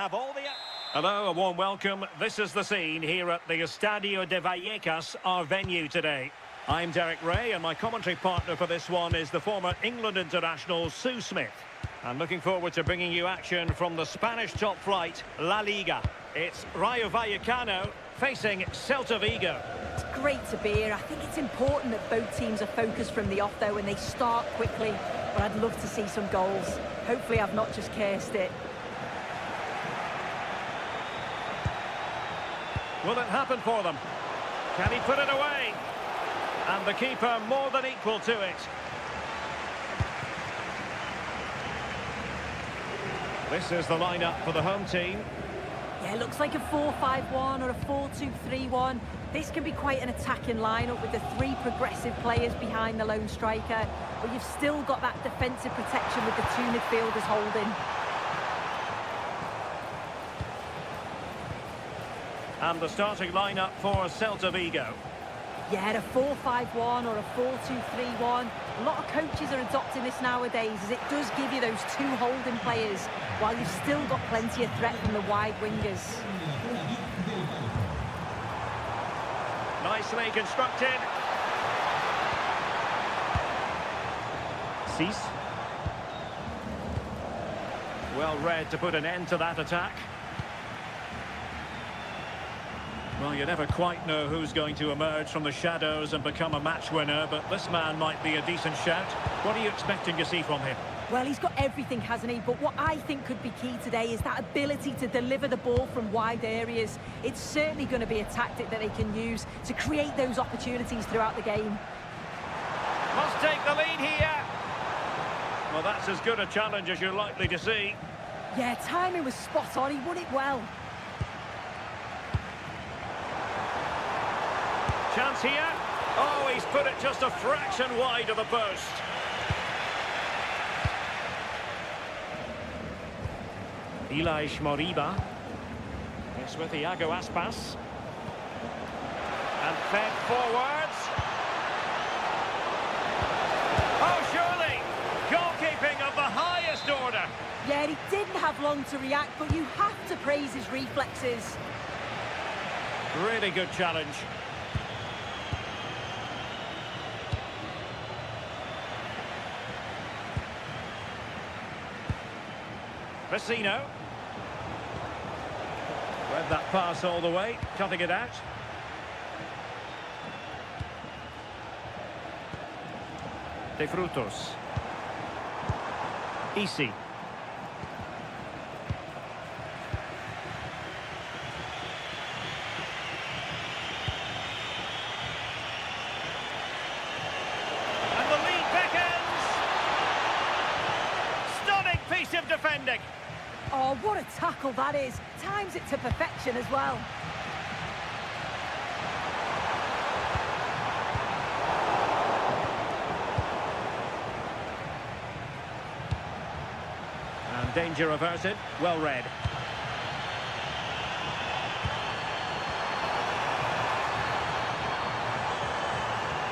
have all the... Hello, a warm welcome. This is the scene here at the Estadio de Vallecas, our venue today. I'm Derek Ray, and my commentary partner for this one is the former England international Sue Smith. I'm looking forward to bringing you action from the Spanish top flight, La Liga. It's Rayo Vallecano facing Celta Vigo. It's great to be here. I think it's important that both teams are focused from the off, though, and they start quickly. But I'd love to see some goals. Hopefully I've not just cursed it. Will it happen for them? Can he put it away? And the keeper more than equal to it. This is the lineup for the home team. Yeah, it looks like a 4-5-1 or a 4-2-3-1. This can be quite an attacking lineup with the three progressive players behind the lone striker. But you've still got that defensive protection with the two midfielders holding. And the starting lineup for Celta Vigo. Yeah, a 4-5-1 or a 4-2-3-1. A lot of coaches are adopting this nowadays, as it does give you those two holding players, while you've still got plenty of threat from the wide wingers. Nicely constructed. Cease. Well read to put an end to that attack. Well, you never quite know who's going to emerge from the shadows and become a match winner, but this man might be a decent shout. What are you expecting to see from him? Well, he's got everything, hasn't he? But what I think could be key today is that ability to deliver the ball from wide areas. It's certainly going to be a tactic that they can use to create those opportunities throughout the game. Must take the lead here. Well, that's as good a challenge as you're likely to see. Yeah, timing was spot on. He won it well. Chance here. Oh, he's put it just a fraction wide of the post. Elias Moriba. It's with Iago Aspas. And fed forwards. Oh, surely! Goalkeeping of the highest order. Yeah, he didn't have long to react, but you have to praise his reflexes. Really good challenge. Vecino. Read that pass all the way, cutting it out. De Frutos. Easy. And the lead beckons. Stunning piece of defending. Oh, what a tackle that is. Times it to perfection as well. And danger averted. Well read.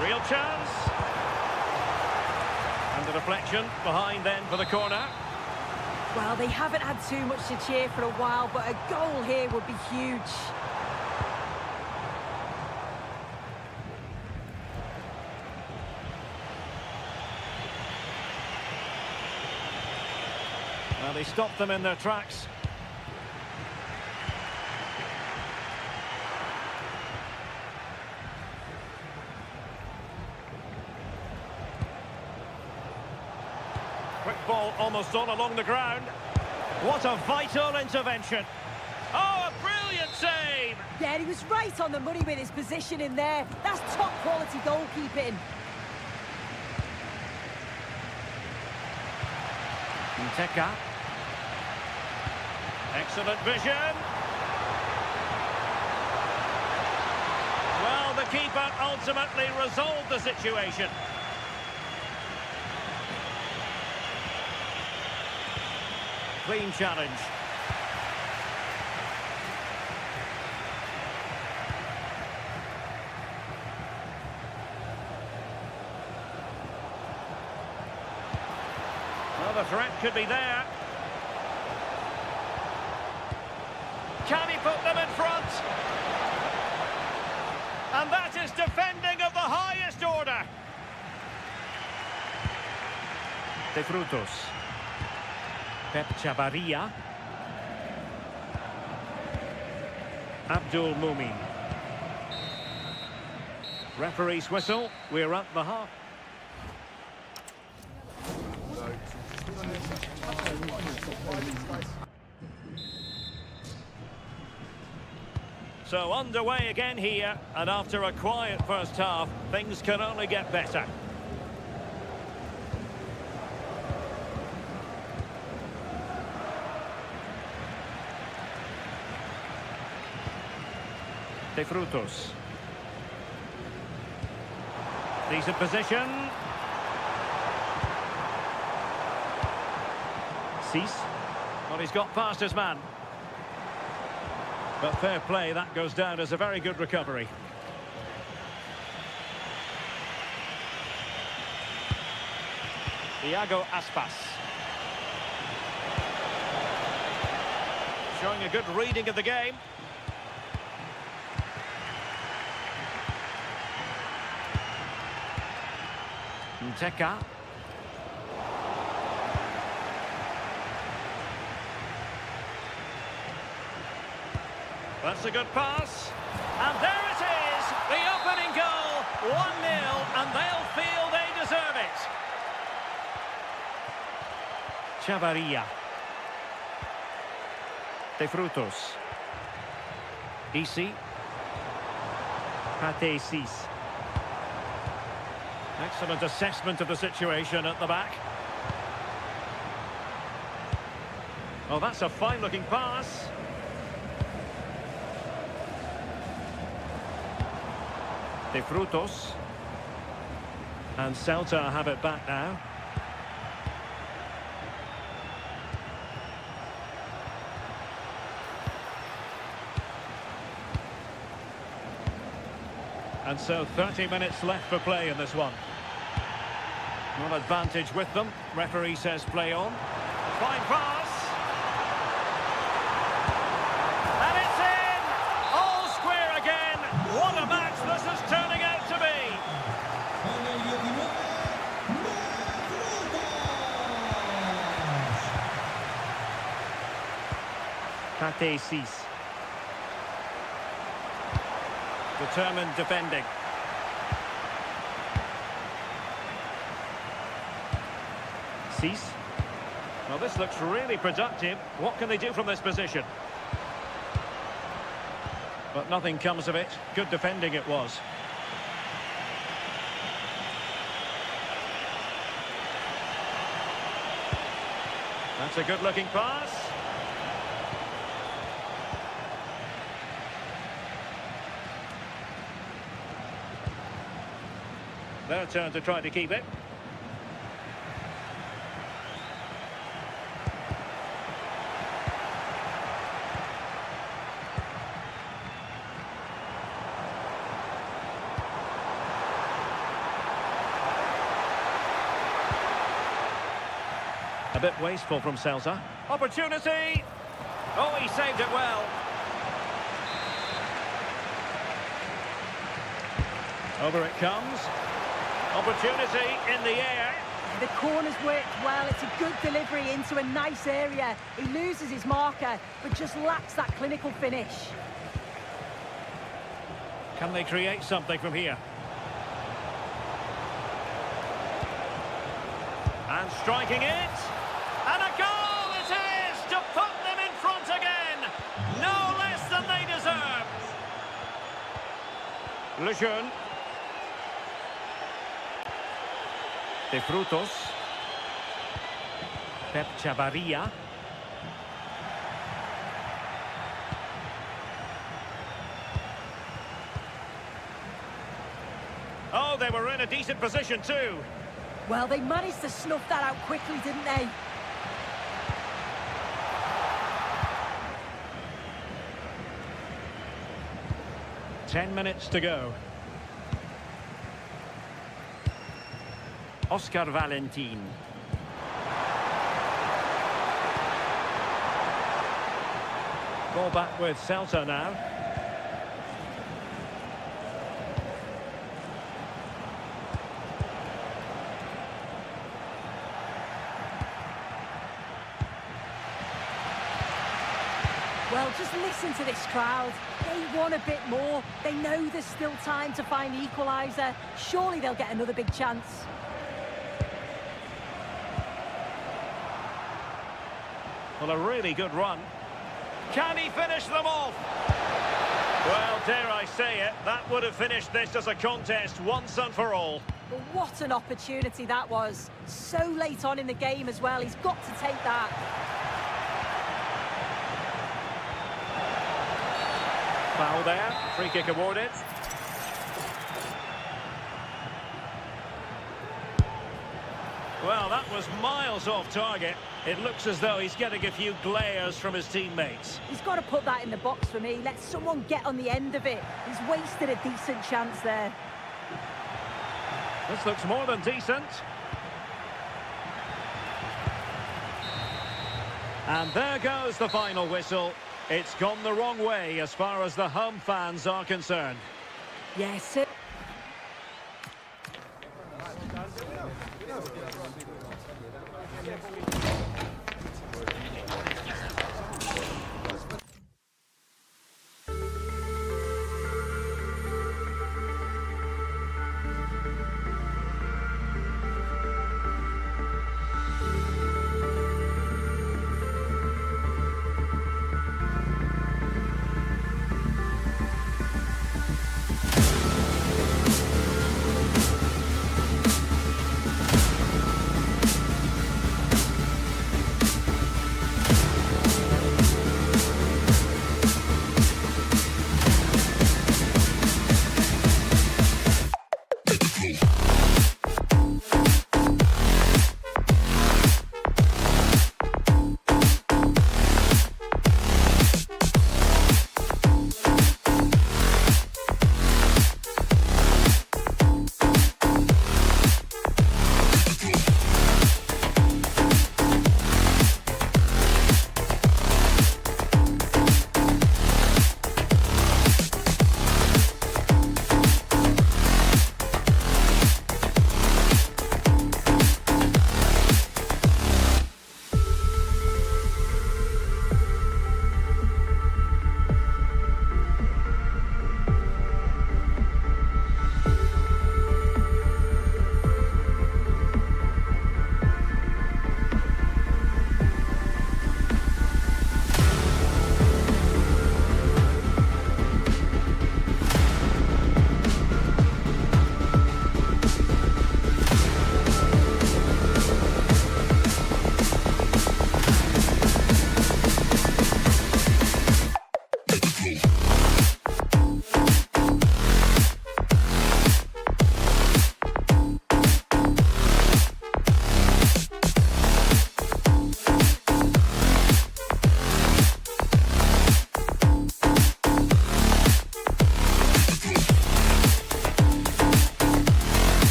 Real chance. And the deflection behind then for the corner. Well, they haven't had too much to cheer for a while, but a goal here would be huge. Well, they stopped them in their tracks. Quick ball almost on along the ground. What a vital intervention. Oh, a brilliant save! Yeah, he was right on the money with his position in there. That's top quality goalkeeping. Teka. Excellent vision. Well, the keeper ultimately resolved the situation. Clean challenge. Well, the threat could be there. Can he put them in front? And that is defending of the highest order. De Frutos. Pep Chavarria. Abdul Mumin. Referee's whistle. We're at the half. So underway again here, and after a quiet first half, things can only get better. De Frutos. Decent position. Cease. Well, he's got past his man. But fair play, that goes down as a very good recovery. Iago Aspas. Showing a good reading of the game. Teka. That's a good pass. And there it is, the opening goal, 1-0, and they'll feel they deserve it. Chavarria. De Frutos. Isi. Pate Cis. Excellent assessment of the situation at the back. Oh, that's a fine-looking pass. De Frutos. And Celta have it back now. And so 30 minutes left for play in this one. One advantage with them. Referee says play on. Fine pass. And it's in! All square again. What a match this is turning out to be. Pate Cis. Determined defending. Cis. Well, this looks really productive. What can they do from this position? But nothing comes of it. Good defending it was. That's a good-looking pass. Their turn to try to keep it. A bit wasteful from Celta. Opportunity! Oh, he saved it well. Over it comes. Opportunity in the air. The corner's worked well. It's a good delivery into a nice area. He loses his marker, but just lacks that clinical finish. Can they create something from here? And striking it. And a goal it is to put them in front again. No less than they deserve. Lejeune. De Frutos. Pep Chavarria. Oh, they were in a decent position too. Well, they managed to snuff that out quickly, didn't they? Ten minutes to go. Oscar Valentin. Ball back with Celta now. Well, just listen to this crowd. They want a bit more. They know there's still time to find the equaliser. Surely they'll get another big chance. Well, a really good run. Can he finish them off? Well, dare I say it, that would have finished this as a contest once and for all. Well, what an opportunity that was. So late on in the game as well. He's got to take that. Foul there, free kick awarded. Well, that was miles off target. It looks as though he's getting a few glares from his teammates. He's got to put that in the box for me. Let someone get on the end of it. He's wasted a decent chance there. This looks more than decent. And there goes the final whistle. It's gone the wrong way as far as the home fans are concerned. Yes,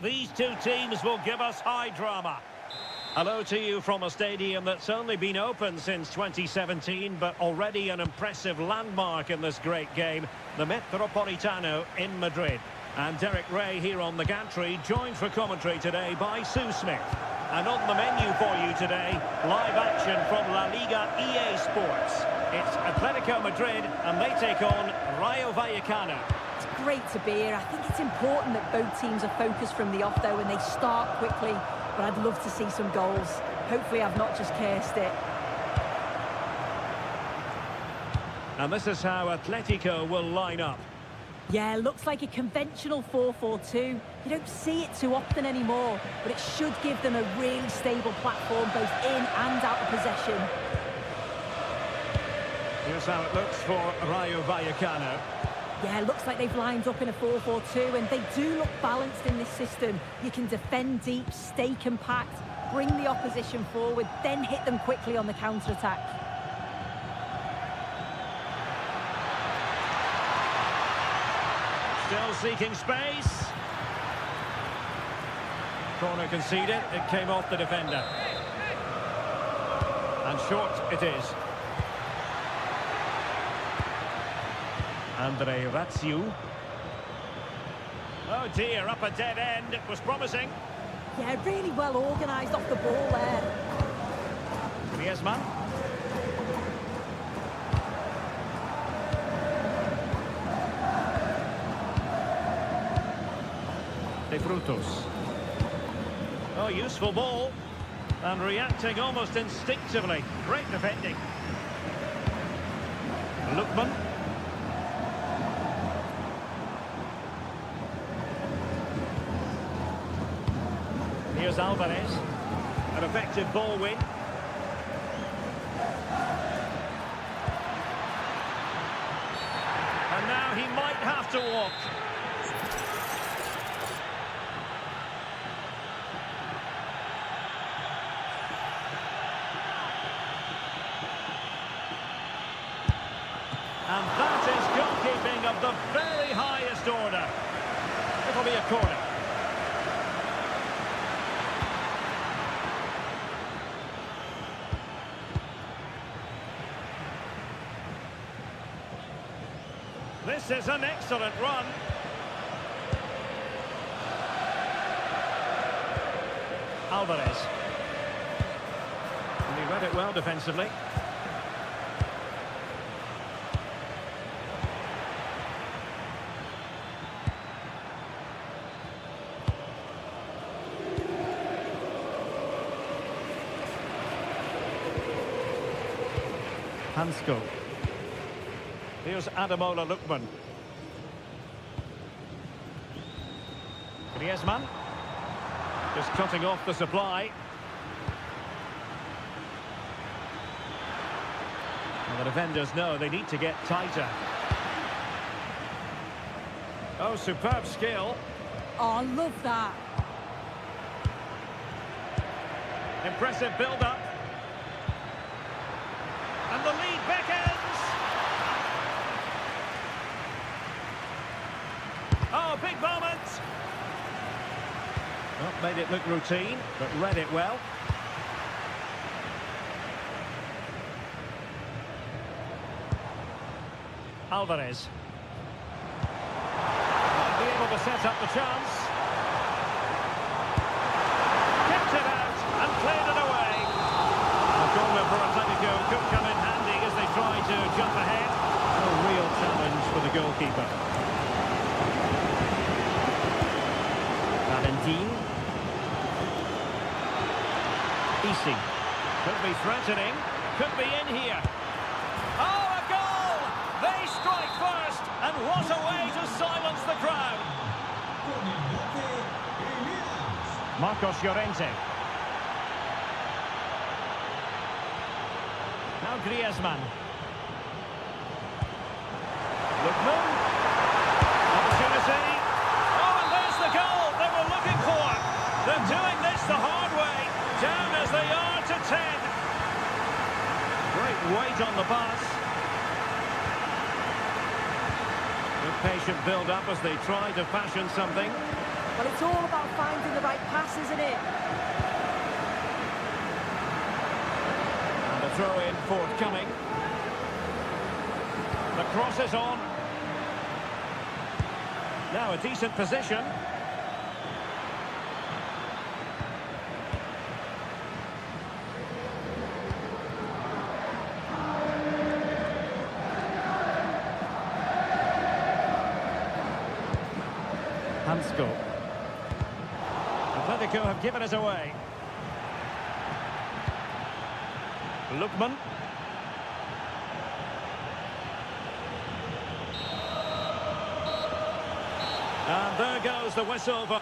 These two teams will give us high drama. Hello to you from a stadium that's only been open since 2017, but already an impressive landmark in this great game, the Metropolitano in Madrid. And Derek Ray here on the gantry, joined for commentary today by Sue Smith. And on the menu for you today, live action from La Liga EA Sports. It's Atletico Madrid, and they take on Rayo Vallecano. It's great to be here. I think it's important that both teams are focused from the off, though, and they start quickly. But I'd love to see some goals. Hopefully I've not just cursed it. And this is how Atletico will line up. Yeah, looks like a conventional 4-4-2. You don't see it too often anymore, but it should give them a really stable platform both in and out of possession. Here's how it looks for Rayo Vallecano. Yeah, looks like they've lined up in a 4-4-2, and they do look balanced in this system. You can defend deep, stay compact, bring the opposition forward, then hit them quickly on the counter-attack. Still seeking space. Corner conceded, it came off the defender. And short it is. Andre Ratsiu. Oh dear, up a dead end. It was promising. Yeah, really well organised off the ball there. Griezmann. De Frutos. Oh, useful ball. And reacting almost instinctively. Great defending. Lookman. Here's Alvarez. An effective ball win. And now he might have to walk. And that is goalkeeping of the very highest order. It'll be a corner. This is an excellent run. Alvarez. And he read it well defensively. Hansko. Here's Ademola Lookman. Griezmann. Just cutting off the supply. And the defenders know they need to get tighter. Oh, superb skill. Oh, I love that. Impressive build-up. And the lead beckons. Oh, big moment. Well, made it look routine, but read it well. Alvarez. Might be able to set up the chance. Kept it out and played it away. A corner for Atletico could come in handy as they try to jump ahead. A real challenge for the goalkeeper. Valentin. Easy. Could be threatening. Could be in here. Oh, a goal! They strike first, and what a way to silence the crowd. Marcos Llorente. Now Griezmann. Lookman. Opportunity. Oh, and there's the goal they were looking for. They're doing this the hard way. Down as they are to 10. Great weight on the pass. Good patient build-up as they try to fashion something. Well, it's all about finding the right pass, isn't it? And a throw-in forthcoming. The cross is on. Now a decent position. Hansko. Atletico have given us away. Lookman. And there goes the whistle for...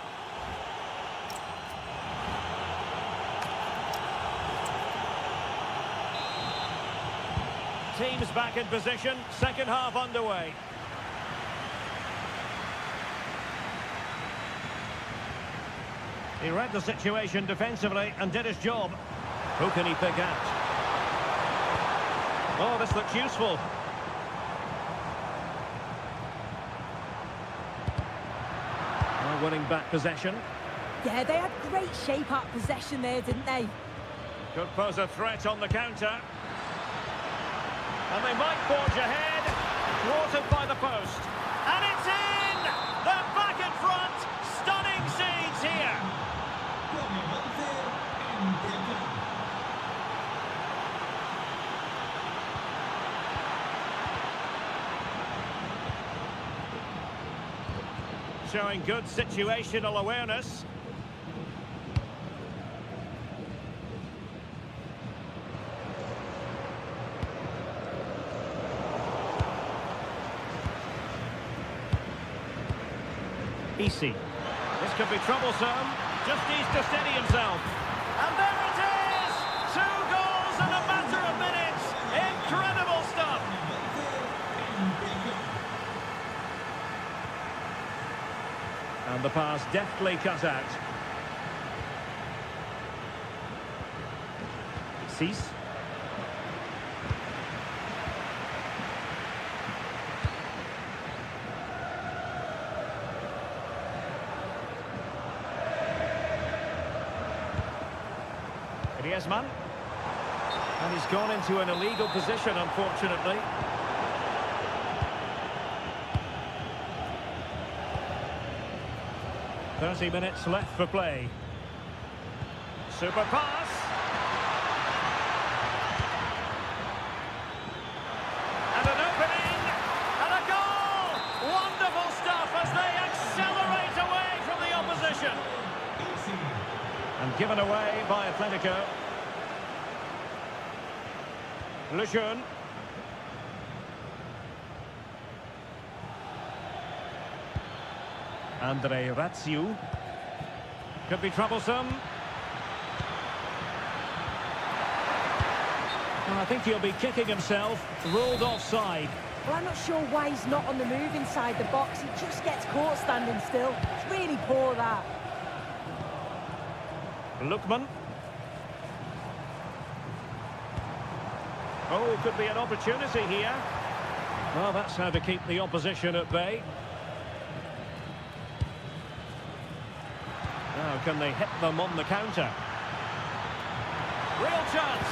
Teams back in position, second half underway. He read the situation defensively and did his job. Who can he pick out? Oh, this looks useful. Oh, winning back possession. Yeah, they had great shape up possession there, didn't they? Could pose a threat on the counter. And they might forge ahead. Thwarted by the post. And it's in! They're back in front! Stunning scenes here! Showing good situational awareness. Easy. This could be troublesome. Just needs to steady himself. And there it is! 2 goals in a matter of minutes. Incredible stuff. And the pass deftly cut out. Cease. Griezmann. And he's gone into an illegal position, unfortunately. "30 minutes left for play. Super pass. And an opening. And a goal! Wonderful stuff as they accelerate away from the opposition. And given away by Atletico. Lejeune. Rayo. Could be troublesome. Well, I think he'll be kicking himself. Ruled offside. Well, I'm not sure why he's not on the move inside the box. He just gets caught standing still. It's really poor, that. Lookman. Oh, could be an opportunity here. Well, that's how to keep the opposition at bay. Now, can they hit them on the counter? Real chance.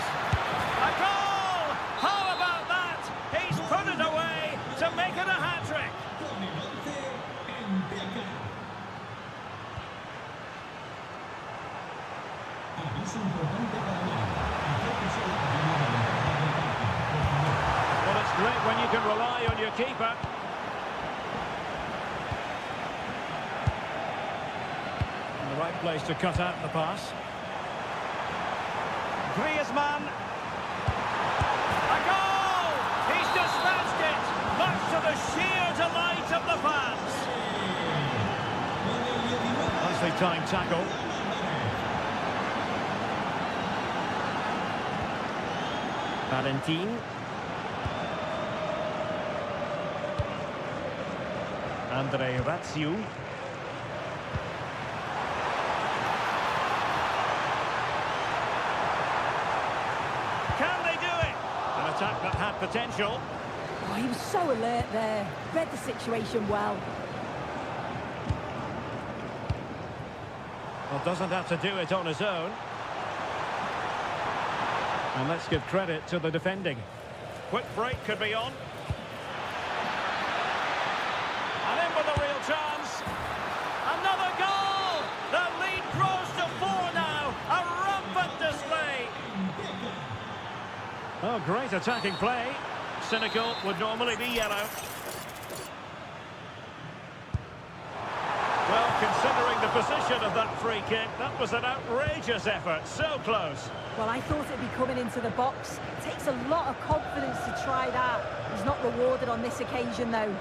A goal! How about that? He's put it away to make it a hat-trick. Well, it's great when you can rely on your keeper. The right place to cut out the pass. Griezmann. A goal! He's dispatched it, much to the sheer delight of the fans. Nicely timed tackle. Valentin. Rayo. Can they do it? An attack that had potential. Oh, he was so alert there. Read the situation well. Well, doesn't have to do it on his own. And let's give credit to the defending. Quick break could be on. And in with a real chance. Another goal! The lead grows to 4 now. A rampant display. Oh, great attacking play. Cynical would normally be yellow. Well, considering the position of that free kick, that was an outrageous effort. So close. Well, I thought it'd be coming into the box. It takes a lot of confidence to try that. He's not rewarded on this occasion, though.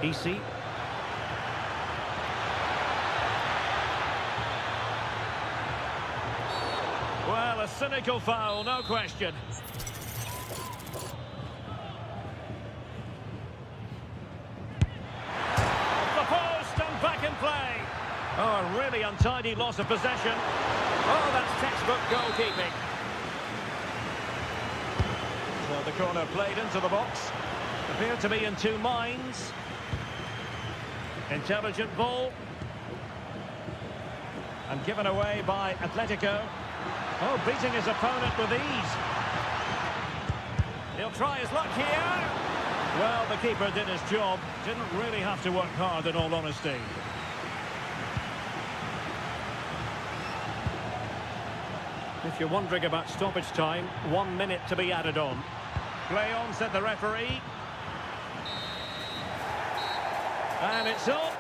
Easy. Well, a cynical foul, no question. Really untidy loss of possession. Oh, that's textbook goalkeeping. So the corner played into the box. Appeared to be in two minds. Intelligent ball. And given away by Atletico. Oh, beating his opponent with ease. He'll try his luck here. Well, the keeper did his job. Didn't really have to work hard, in all honesty. If you're wondering about stoppage time, 1 minute to be added on. Play on, said the referee. And it's up.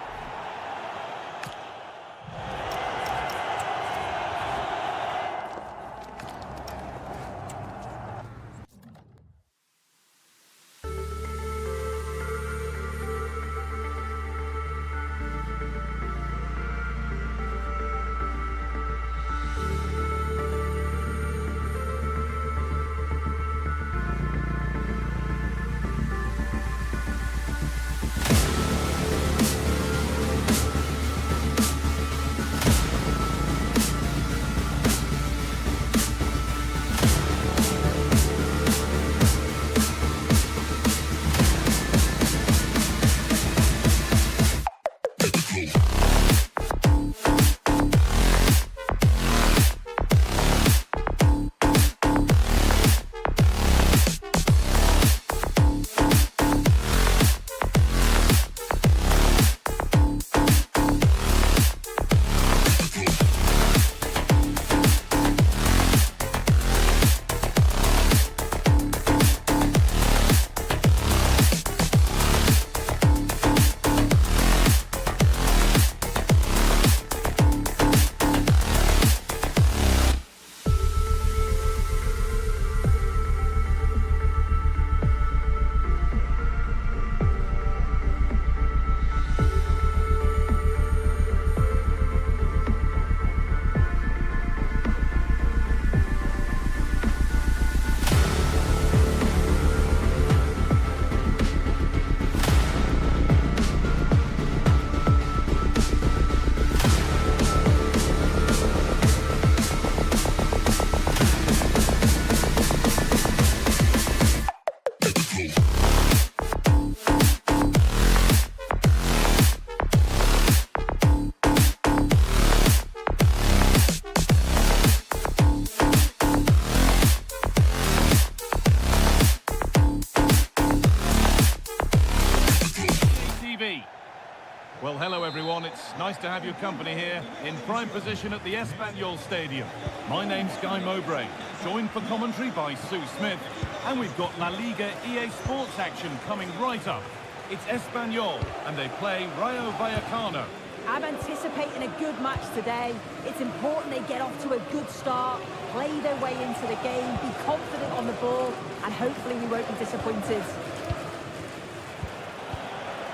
Well, hello everyone. It's nice to have your company here in prime position at the Espanyol Stadium. My name's Guy Mowbray, joined for commentary by Sue Smith, and we've got La Liga EA Sports action coming right up. It's Espanyol, and they play Rayo Vallecano. I'm anticipating a good match today. It's important they get off to a good start, play their way into the game, be confident on the ball, and hopefully we won't be disappointed.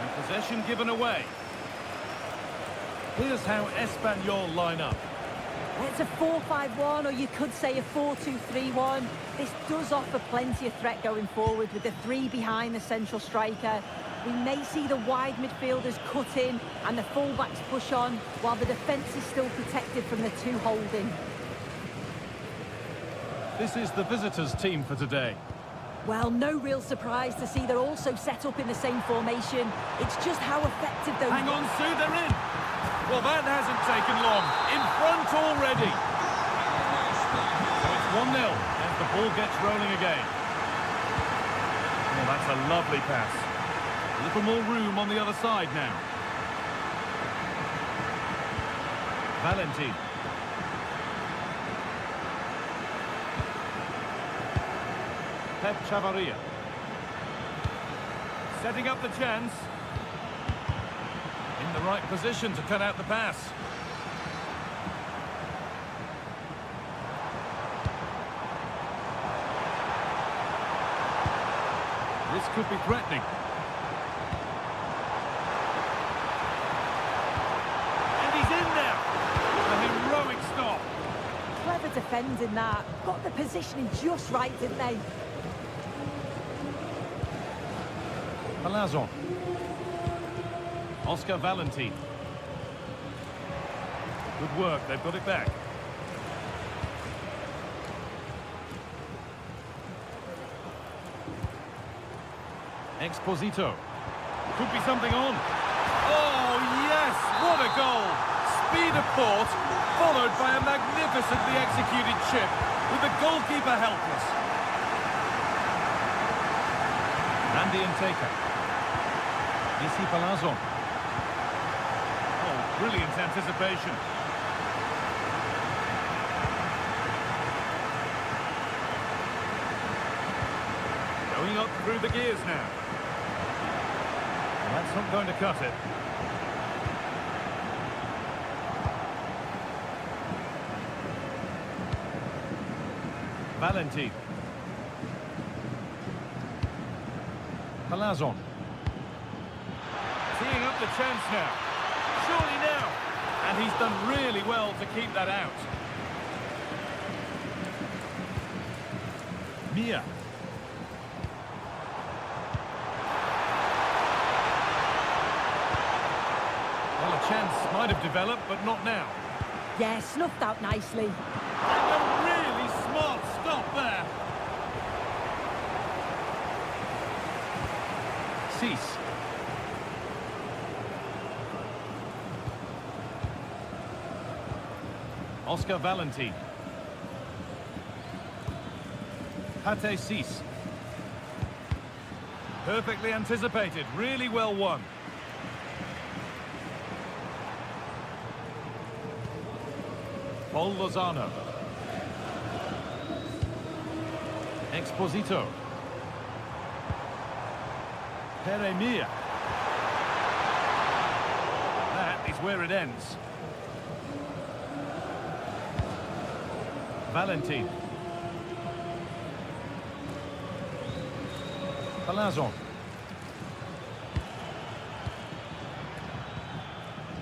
And possession given away. Here's how Espanyol line up. It's a 4-5-1, or you could say a 4-2-3-1. This does offer plenty of threat going forward with the three behind the central striker. We may see the wide midfielders cut in and the fullbacks push on, while the defence is still protected from the two holding. This is the visitors' team for today. Well, no real surprise to see they're also set up in the same formation. It's just how effective those... Hang on, Sue, they're in! Well, that hasn't taken long. In front already. So it's 1-0 as the ball gets rolling again. Oh, that's a lovely pass. A little more room on the other side now. Valentin. Pep Chavarria. Setting up the chance. In the right position to cut out the pass. This could be threatening. And he's in there. A heroic stop. Clever defending that. Got the positioning just right, didn't they? Palazon. Oscar Valentin. Good work, they've got it back. Exposito. Could be something on. Oh, yes! What a goal! Speed of thought, followed by a magnificently executed chip, with the goalkeeper helpless. Andy and Taker. Isi Palazzo. Oh, brilliant anticipation. Going up through the gears now. Well, that's not going to cut it. Valentin. Palazzo. Teeing up the chance now. Surely now. And he's done really well to keep that out. Mia. Well, a chance might have developed, but not now. Yeah, snuffed out nicely. And a really smart stop there. Cease. Oscar Valentin. Pate Cease. Perfectly anticipated, really well won. Paul Lozano. Exposito. Peremia. That is where it ends. Valentin. Palazzo.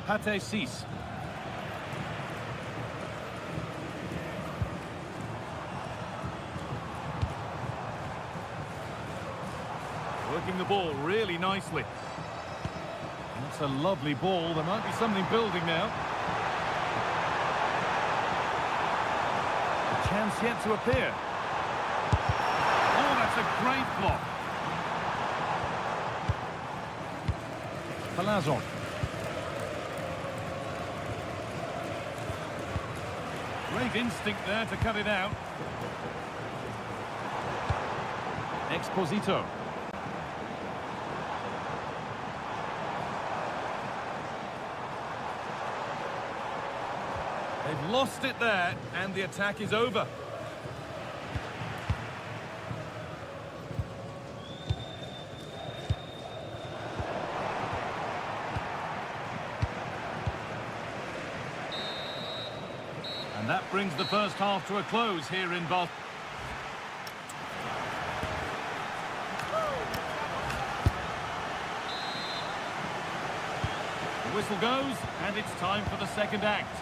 Pate Cease. Working the ball really nicely. That's a lovely ball. There might be something building now. A chance yet to appear. Oh, that's a great block. Palazzo. Great instinct there to cut it out. Exposito. They've lost it there, and the attack is over. And that brings the first half to a close here in Barcelona. The whistle goes, and it's time for the second act.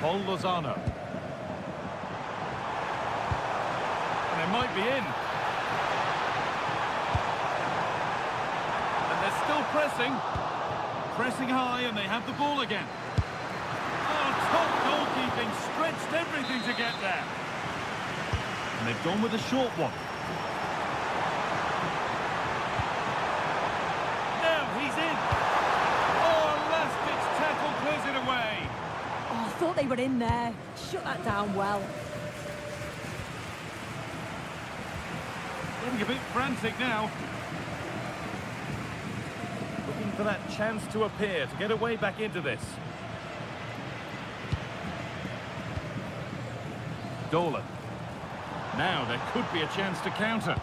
Paul Lozano. And they might be in. And they're still pressing. Pressing high, and they have the ball again. Oh, top goalkeeping, stretched everything to get there. And they've gone with a short one. Now he's in. Oh, last-ditch tackle clears it away. Oh, I thought they were in there. Shut that down well. Getting a bit frantic now. Looking for that chance to appear, to get away back into this. Dolan. Now there could be a chance to counter.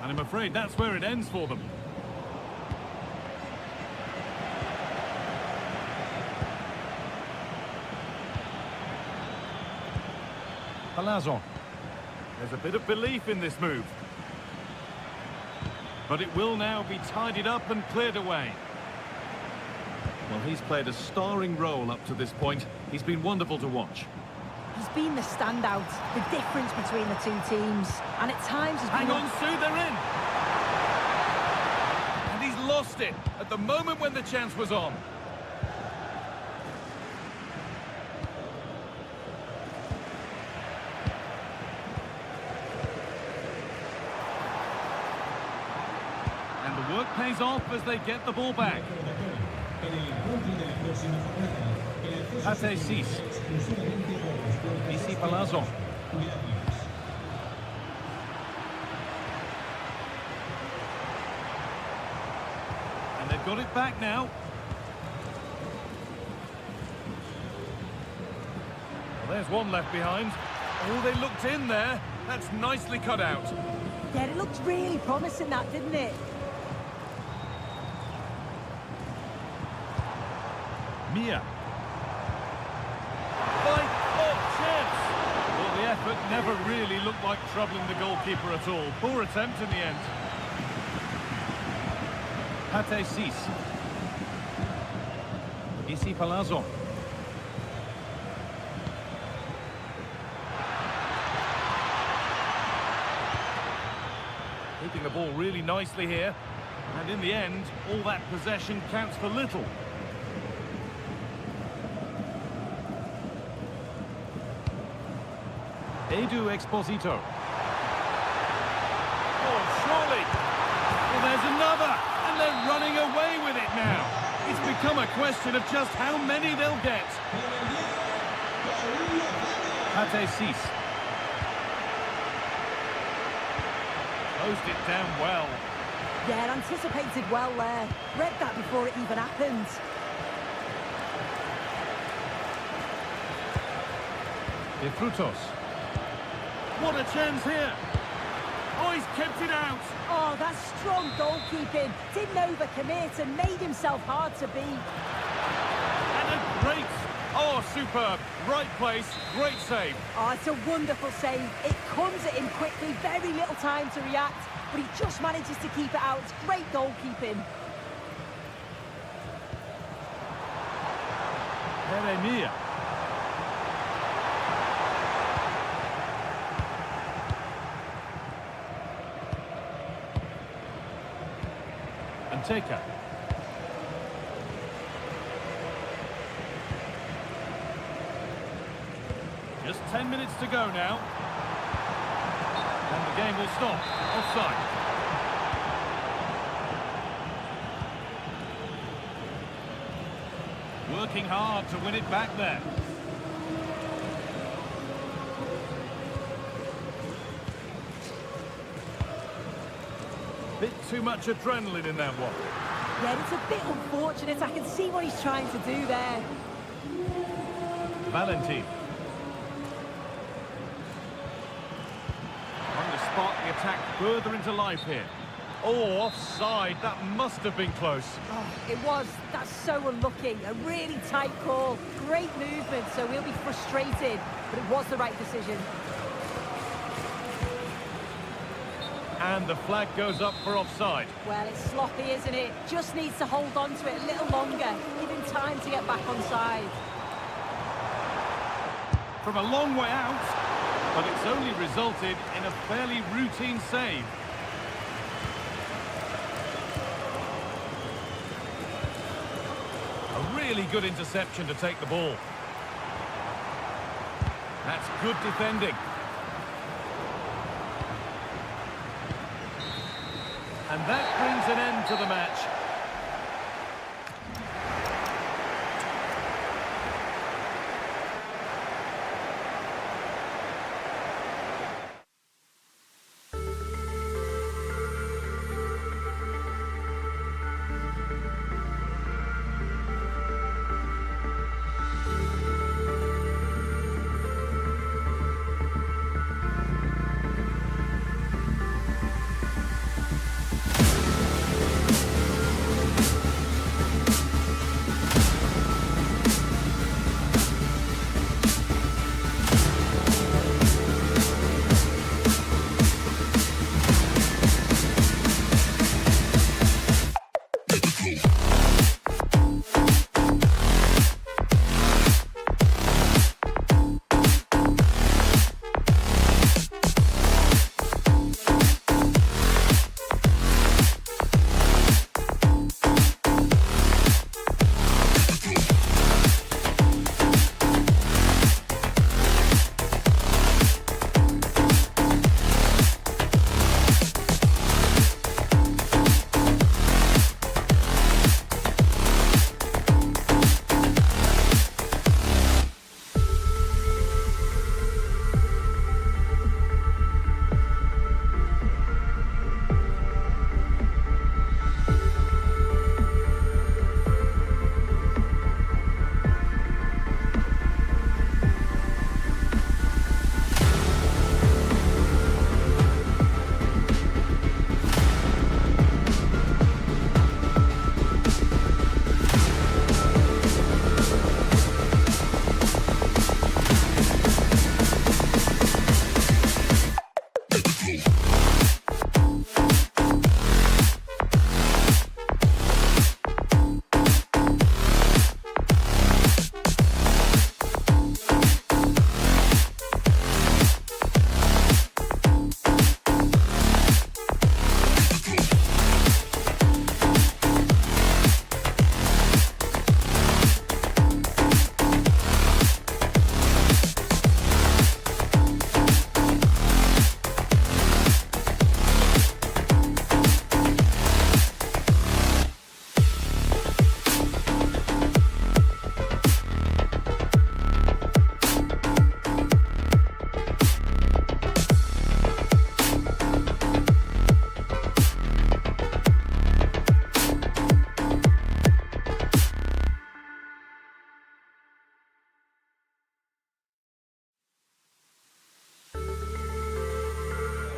And I'm afraid that's where it ends for them. Palazzo. There's a bit of belief in this move. But it will now be tidied up and cleared away. Well, he's played a starring role up to this point. He's been wonderful to watch. He's been the standout, the difference between the two teams. And at times has been... Hang on, Sue, they're in! lost it at the moment when the chance was on. And the work pays off as they get the ball back. Pate 6. Isi Palazzo. And they've got it back now. Well, there's one left behind. Oh, they looked in there. That's nicely cut out. Yeah, it looked really promising, that, didn't it? Mia. Fight of chance. Well, the effort never really looked like troubling the goalkeeper at all. Poor attempt in the end. Pate 6. Isi Palazzo. Keeping the ball really nicely here. And in the end, all that possession counts for little. Edu Exposito. Oh, surely. Well, there's another. And they're running away with it now. It's become a question of just how many they'll get. Pate 6. Closed it down well. Yeah, anticipated well there. Read that before it even happened. De Frutos. What a chance here. Oh, he's kept it out. Oh, that's strong goalkeeping. Didn't overcommit and made himself hard to beat. And a great... Oh, superb. Right place, great save. Oh, it's a wonderful save. It comes at him quickly, very little time to react, but he just manages to keep it out. It's great goalkeeping. Jeremia. And Taker. Just 10 minutes to go now. And the game will stop. Offside. Working hard to win it back there. Bit too much adrenaline in that one. Yeah, it's a bit unfortunate. I can see what he's trying to do there. Valentin. Trying to spark the attack further into life here. Oh, offside. That must have been close. Oh, it was. That's so unlucky. A really tight call. Great movement, so we'll be frustrated. But it was the right decision. And the flag goes up for offside. Well, it's sloppy, isn't it? Just needs to hold on to it a little longer. Give him time to get back on side. From a long way out, but it's only resulted in a fairly routine save. A really good interception to take the ball. That's good defending. And that brings an end to the match.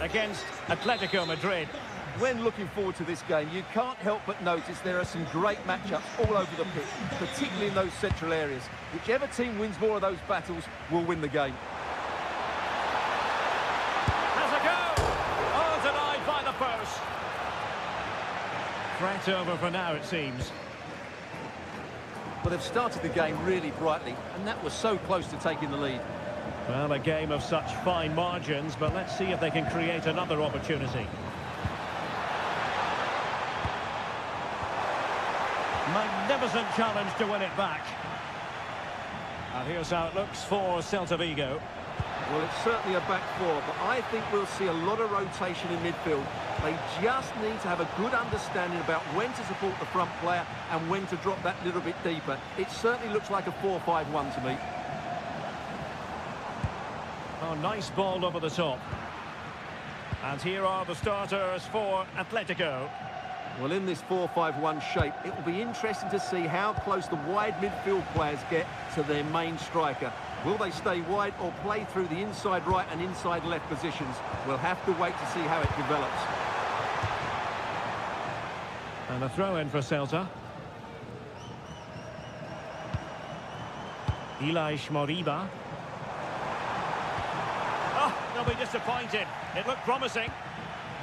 against Atletico Madrid. When looking forward to this game, you can't help but notice there are some great matchups all over the pitch, particularly in those central areas. Whichever team wins more of those battles will win the game. Has a go! Oh, denied by the post. Threat over for now, it seems. But they've started the game really brightly, and that was so close to taking the lead. Well, a game of such fine margins, but let's see if they can create another opportunity. Magnificent challenge to win it back. And here's how it looks for Celta Vigo. Well, it's certainly a back four, but I think we'll see a lot of rotation in midfield. They just need to have a good understanding about when to support the front player and when to drop that little bit deeper. It certainly looks like a 4-5-1 to me. Oh, nice ball over the top. And here are the starters for Atletico. Well, in this 4-5-1 shape, it will be interesting to see how close the wide midfield players get to their main striker. Will they stay wide or play through the inside right and inside left positions? We'll have to wait to see how it develops. And a throw-in for Celta. Ilaix Moriba. Oh, they'll be disappointed. It looked promising.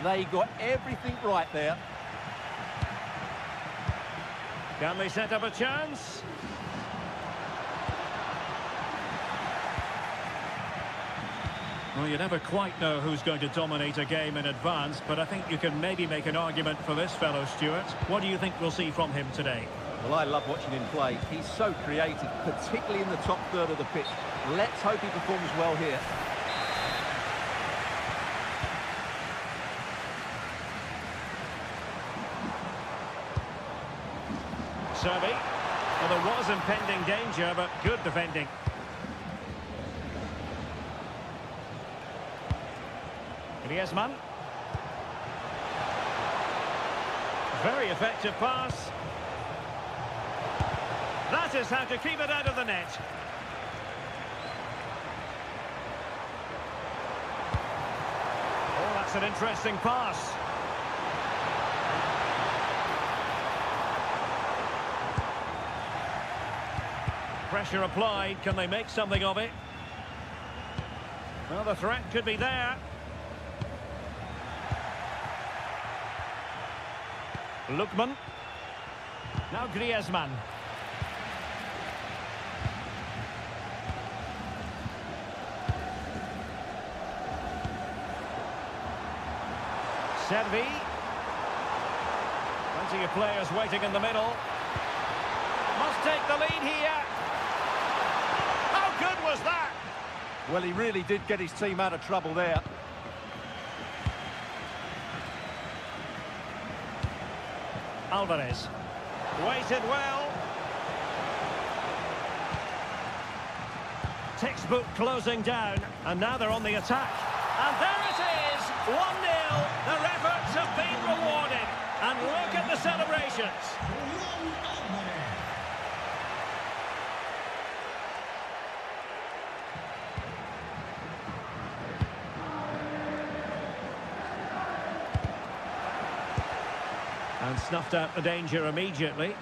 They got everything right there. Can they set up a chance? Well, you never quite know who's going to dominate a game in advance, but I think you can maybe make an argument for this fellow, Stuart. What do you think we'll see from him today? Well, I love watching him play. He's so creative, particularly in the top third of the pitch. Let's hope he performs well here. Servi. Well, there was impending danger, but good defending. Griezmann. Very effective pass. That is how to keep it out of the net. Oh, that's an interesting pass. Pressure applied. Can they make something of it? Well, the threat could be there. Lookman. Now Griezmann. Servi. Plenty of players waiting in the middle. Must take the lead here. How good was that? Well, he really did get his team out of trouble there. Alvarez. Waited well. Textbook closing down. And now they're on the attack. And there it is. 1-0. Their efforts have been rewarded. And look at the celebrations. And snuffed out the danger immediately.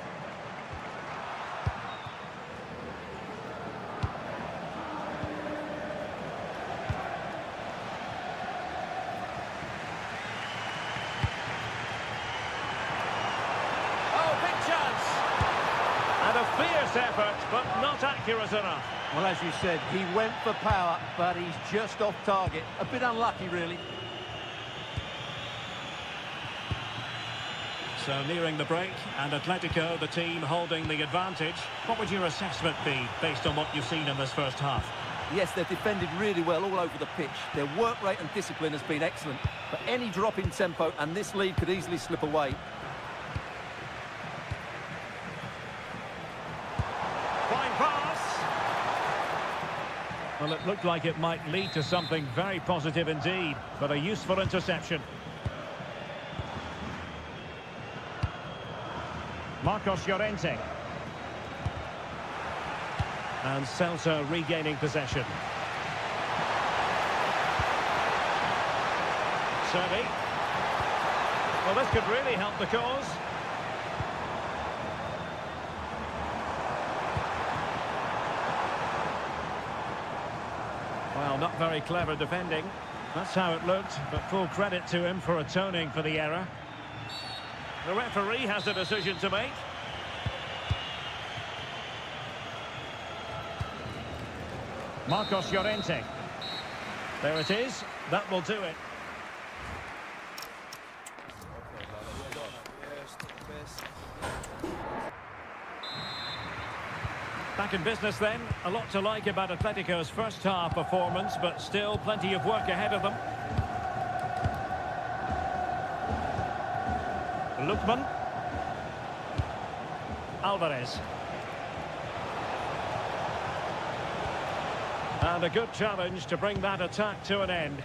Oh, big chance! And a fierce effort, but not accurate enough. Well, as you said, he went for power, but he's just off target. A bit unlucky, really. So nearing the break, and Atletico, the team holding the advantage. What would your assessment be, based on what you've seen in this first half? Yes, they've defended really well all over the pitch. Their work rate and discipline has been excellent. But any drop in tempo, and this lead could easily slip away. Fine pass. Well, it looked like it might lead to something very positive indeed, but a useful interception. Marcos Llorente. And Celta regaining possession. Servi. Well, this could really help the cause. Well, not very clever defending. That's how it looked, but full credit to him for atoning for the error. The referee has a decision to make. Marcos Llorente. There it is. That will do it. Back in business then. A lot to like about Atletico's first half performance, but still plenty of work ahead of them. Lookman. Alvarez. And a good challenge to bring that attack to an end.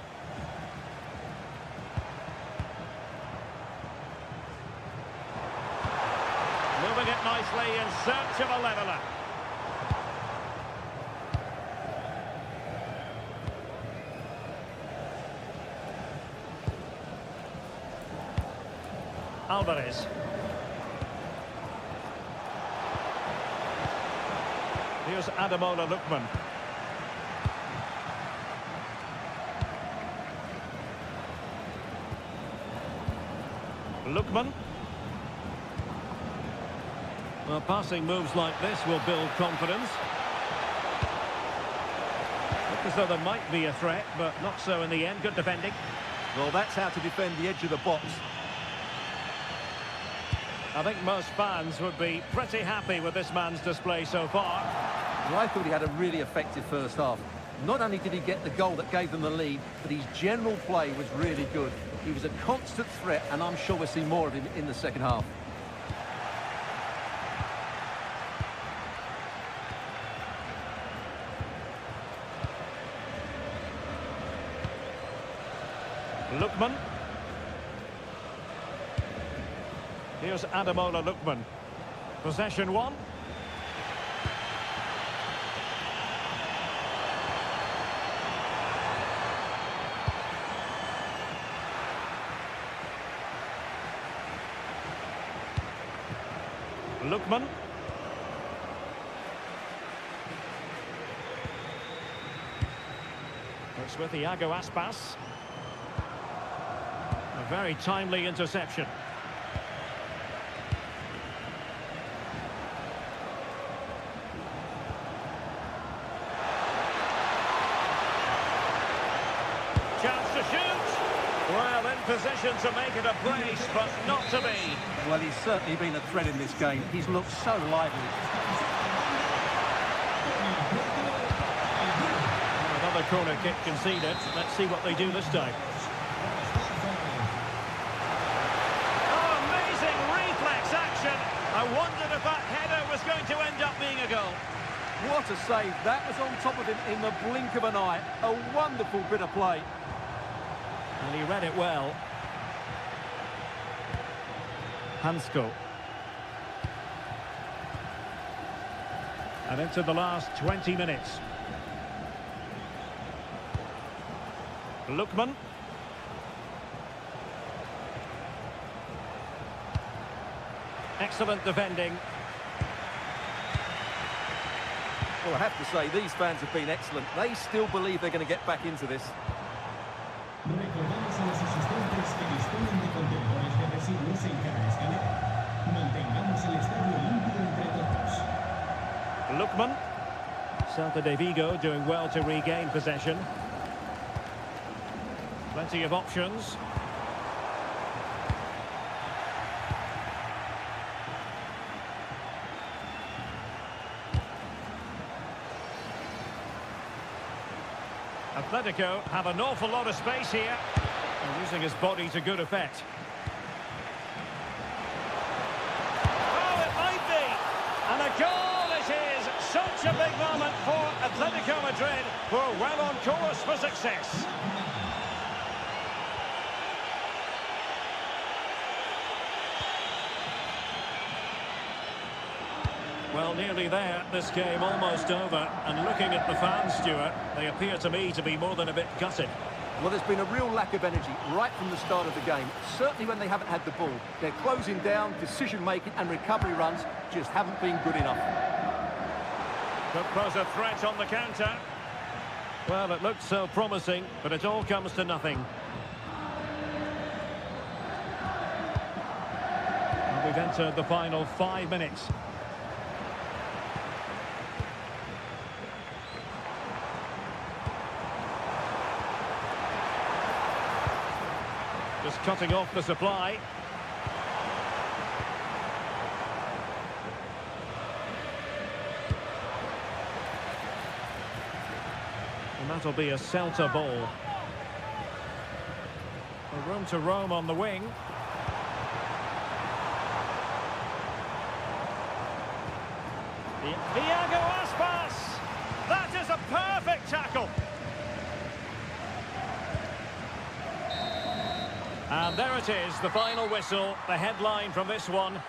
Moving it nicely in search of a leveller. Alvarez. Here's Ademola Lookman. Lookman. Well, passing moves like this will build confidence. Look as though there might be a threat, but not so in the end. Good defending. Well, that's how to defend the edge of the box. I think most fans would be pretty happy with this man's display so far. Well, I thought he had a really effective first half. Not only did he get the goal that gave them the lead, but his general play was really good. He was a constant threat, and I'm sure we'll see more of him in the second half. Lookman. Here's Ademola Lookman. Possession one. Lookman. It's with Iago Aspas. A very timely interception. Chance to shoot. Well, in position to make it a brace, but not to be. Well, he's certainly been a threat in this game. He's looked so lively. Another corner kick conceded. Let's see what they do this time. Oh, amazing reflex action. I wondered if that header was going to end up being a goal. What a save. That was on top of him in the blink of an eye. A wonderful bit of play. And he read it well. Hansko. And into the last 20 minutes. Lookman. Excellent defending. Well, I have to say, these fans have been excellent. They still believe they're going to get back into this. Recordamos a los asistentes que disponen de contenedores de residuos en cada escalera. Mantengamos el estadio limpio entre todos. Lookman. Celta Vigo doing well to regain possession. Plenty of options. Atletico have an awful lot of space here. And using his body to good effect. Oh, it might be! And a goal it is! Such a big moment for Atletico Madrid, who are well on course for success. Well, nearly there. This game almost over. And looking at the fans, Stuart, they appear to me to be more than a bit gutted. Well, there's been a real lack of energy right from the start of the game. Certainly when they haven't had the ball. They're closing down, decision-making and recovery runs just haven't been good enough. Could pose a threat on the counter. Well, it looked so promising, but it all comes to nothing. And we've entered the final 5 minutes. Just cutting off the supply. And that'll be a Celta ball. A room to roam on the wing. Iago Aspas! That is a perfect tackle! And there it is, the final whistle, the headline from this one.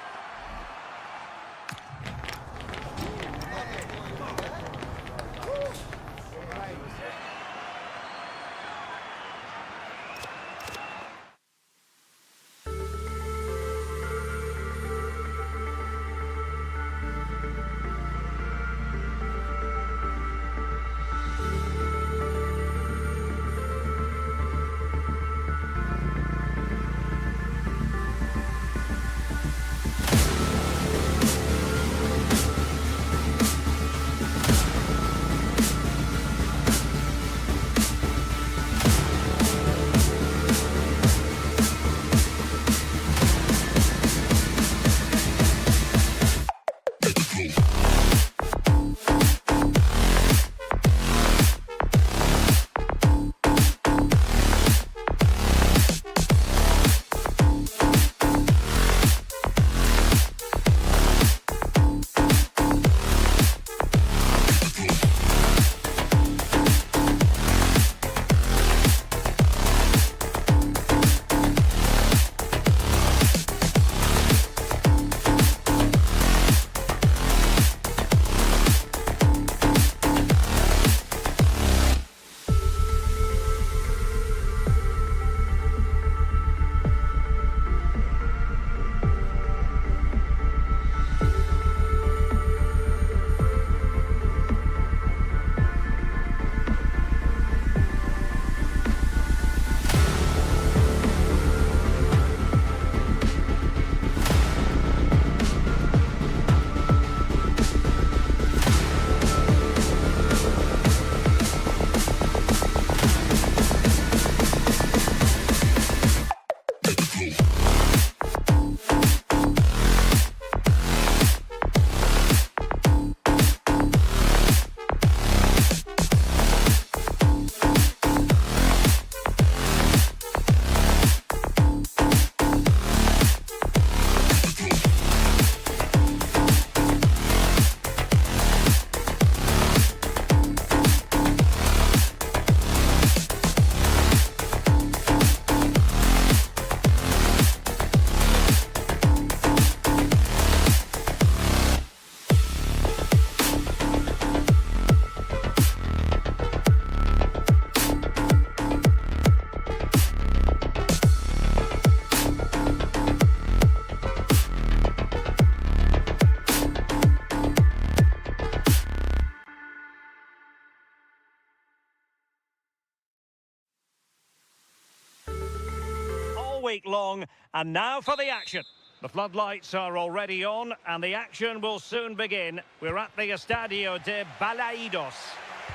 Week long, and now for the action. The floodlights are already on and the action will soon begin. We're at the Estadio de Balaidos.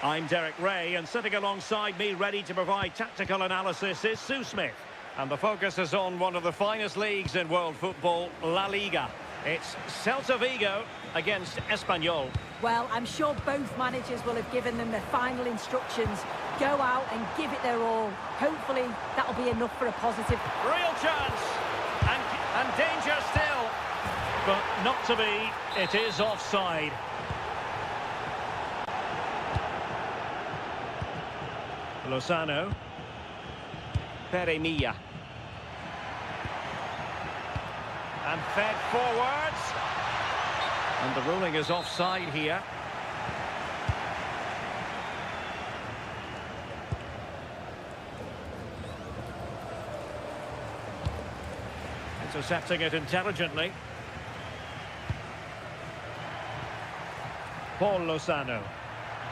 I'm Derek Ray, and sitting alongside me ready to provide tactical analysis is Sue Smith. And the focus is on one of the finest leagues in world football, La Liga. It's Celta Vigo against Espanyol. Well, I'm sure both managers will have given them their final instructions. Go out and give it their all. Hopefully, that'll be enough for a positive. Real chance! And danger still. But not to be. It is offside. Lozano. Peremilla. And fed forwards. And the ruling is offside here. Intercepting it intelligently. Paul Lozano.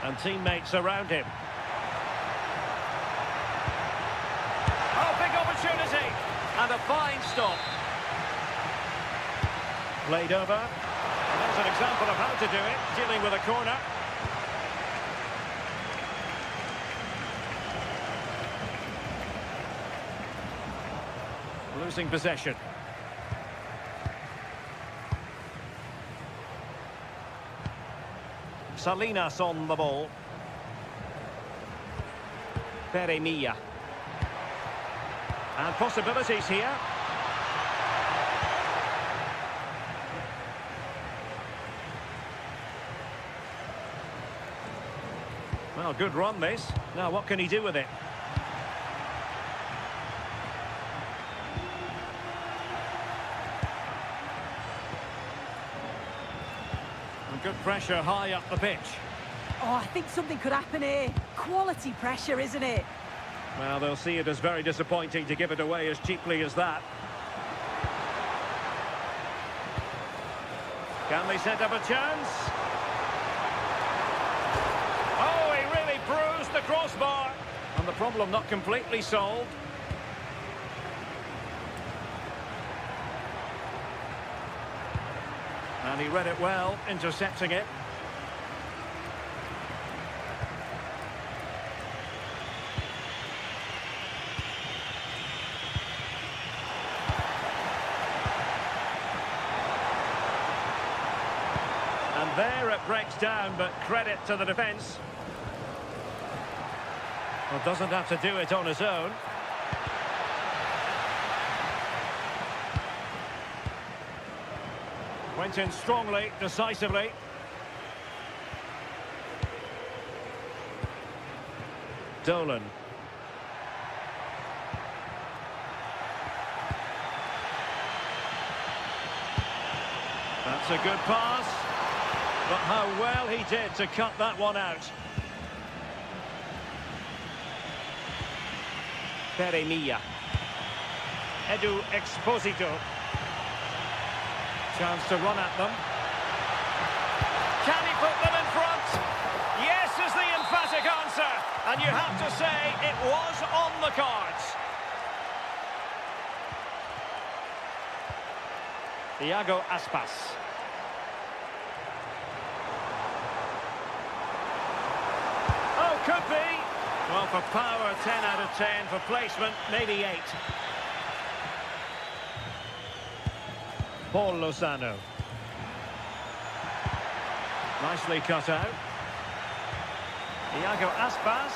And teammates around him. Oh, big opportunity. And a fine stop. Played over. And there's an example of how to do it, dealing with a corner. Losing possession. Salinas on the ball. Peremilla. And possibilities here. Well, good run this. Now what can he do with it? Good pressure high up the pitch. Oh, I think something could happen here. Quality pressure, isn't it? Well, they'll see it as very disappointing to give it away as cheaply as that. Can they set up a chance? Oh, he really bruised the crossbar. And the problem not completely solved. And he read it well, intercepting it. And there it breaks down, but credit to the defence. Well, doesn't have to do it on his own. Went in strongly, decisively. Dolan. That's a good pass. But how well he did to cut that one out. Peremilla. Edu Exposito. Chance to run at them. Can he put them in front? Yes is the emphatic answer. And you have to say it was on the cards. Iago Aspas. Oh, could be. Well, for power, 10 out of 10. For placement, maybe 8. Paul Lozano. Nicely cut out. Iago Aspas.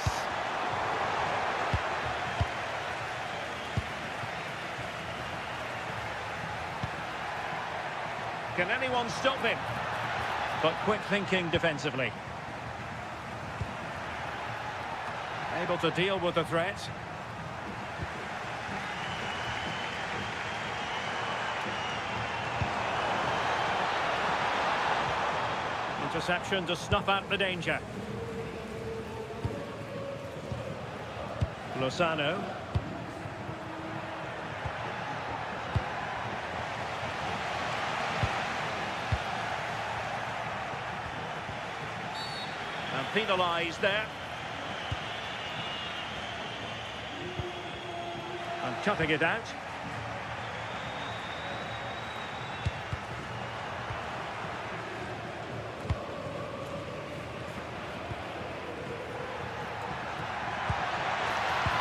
Can anyone stop him? But quick thinking defensively. Able to deal with the threat. Interception to snuff out the danger. Lozano. And penalised there. And cutting it out.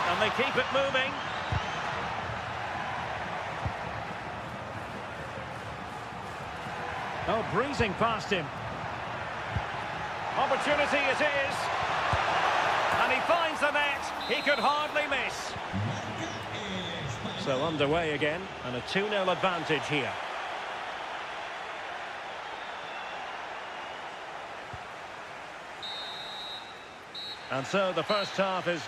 And they keep it moving. Oh, breezing past him. Opportunity it is. And he finds the net. He could hardly miss. So underway again, and a 2-0 advantage here. And so the first half is...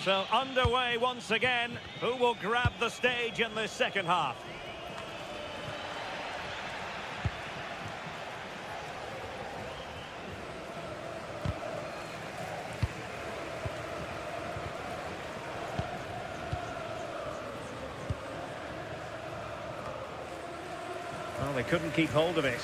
So underway once again. Who will grab the stage in the second half? couldn't keep hold of it.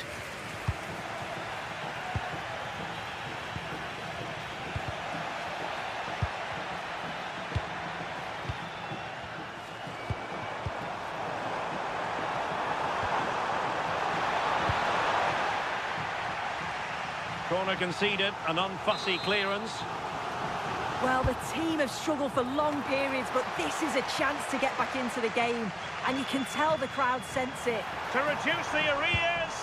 Corner conceded, an unfussy clearance. Well, the team have struggled for long periods, but this is a chance to get back into the game. And you can tell the crowd sense it. To reduce the arrears.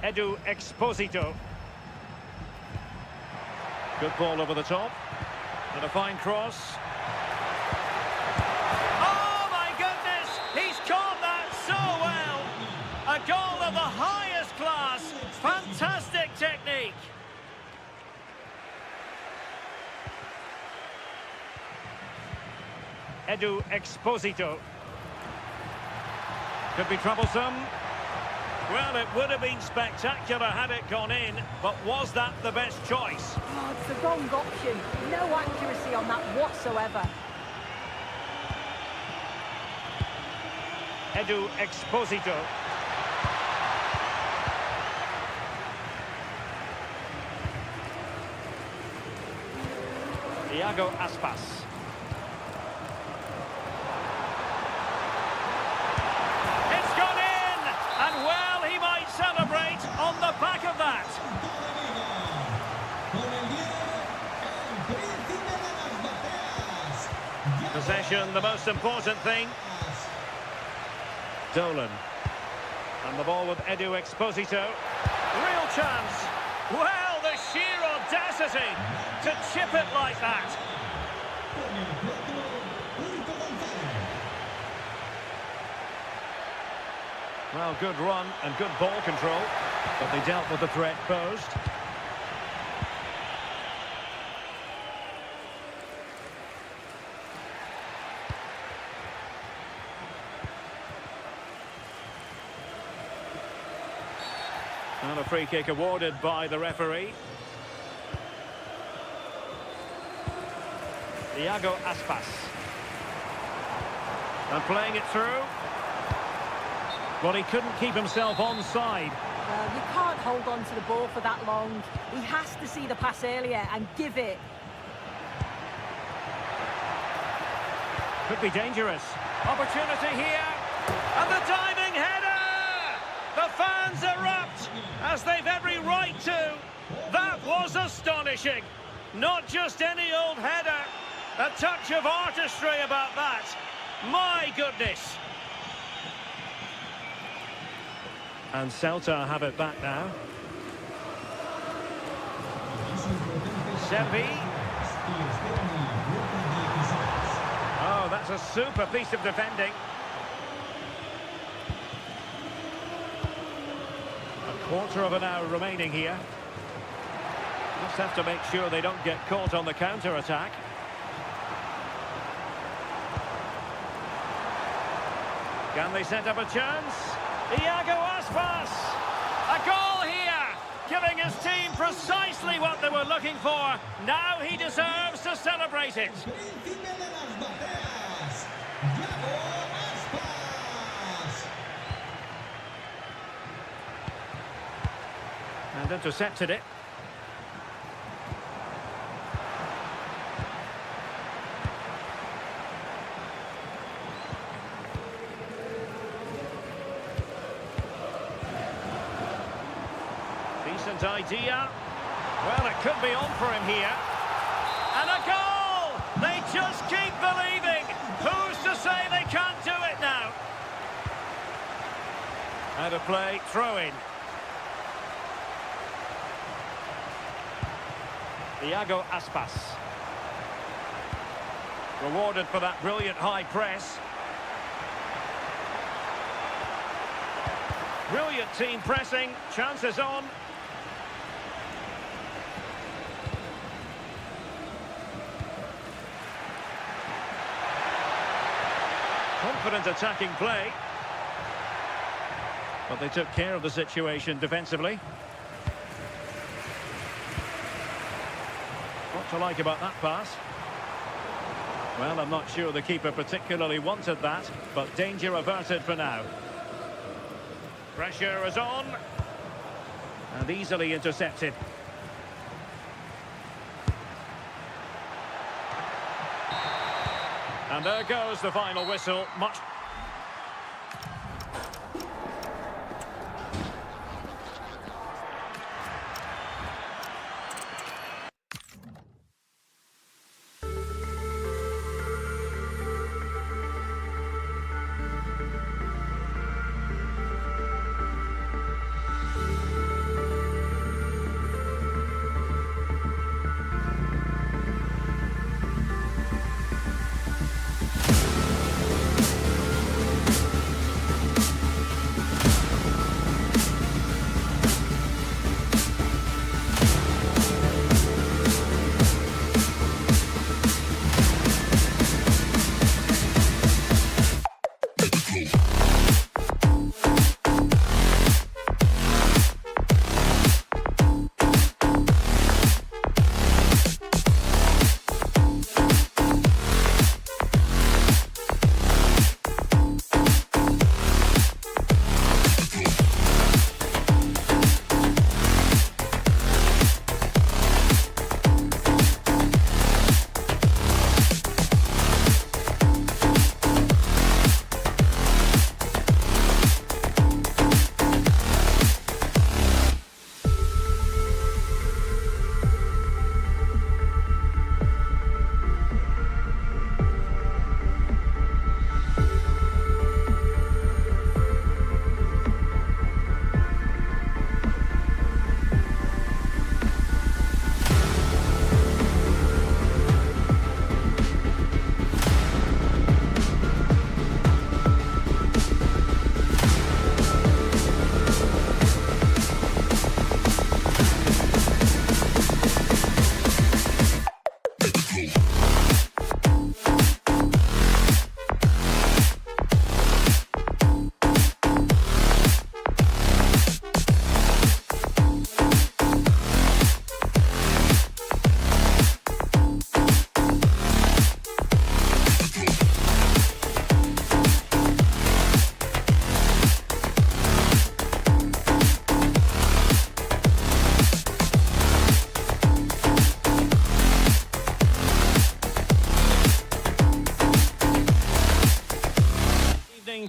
Edu Exposito. Good ball over the top. And a fine cross. Oh, my goodness! He's caught that so well! A goal of the highest class. Fantastic technique. Edu Exposito. Could be troublesome. Well, it would have been spectacular had it gone in, but was that the best choice? Oh, it's the wrong option. No accuracy on that whatsoever. Edu Exposito. Iago Aspas. It's gone in! And well, he might celebrate on the back of that. Possession, the most important thing. Dolan. And the ball with Edu Exposito. Real chance. Well, the sheer audacity to chip it like that. Well, good run and good ball control, but they dealt with the threat posed. And a free kick awarded by the referee. Iago Aspas. And playing it through. But he couldn't keep himself onside. You can't hold on to the ball for that long. He has to see the pass earlier and give it. Could be dangerous. Opportunity here. And the diving header! The fans erupt, as they've every right to. That was astonishing. Not just any old header. A touch of artistry about that. My goodness. And Celta have it back now. Servi. Oh, that's a super piece of defending. A quarter of an hour remaining here. Just have to make sure they don't get caught on the counter-attack. Can they set up a chance? Iago Aspas! A goal here! Giving his team precisely what they were looking for. Now he deserves to celebrate it. And intercepted it. Decent idea. Well, it could be on for him here. And a goal! They just keep believing. Who's to say they can't do it now? Out of play, throw in. Iago Aspas. Rewarded for that brilliant high press. Brilliant team pressing. Chances on. Confident attacking play. But they took care of the situation defensively. What to like about that pass? Well, I'm not sure the keeper particularly wanted that, but danger averted for now. Pressure is on. And easily intercepted. And there goes the final whistle. Much.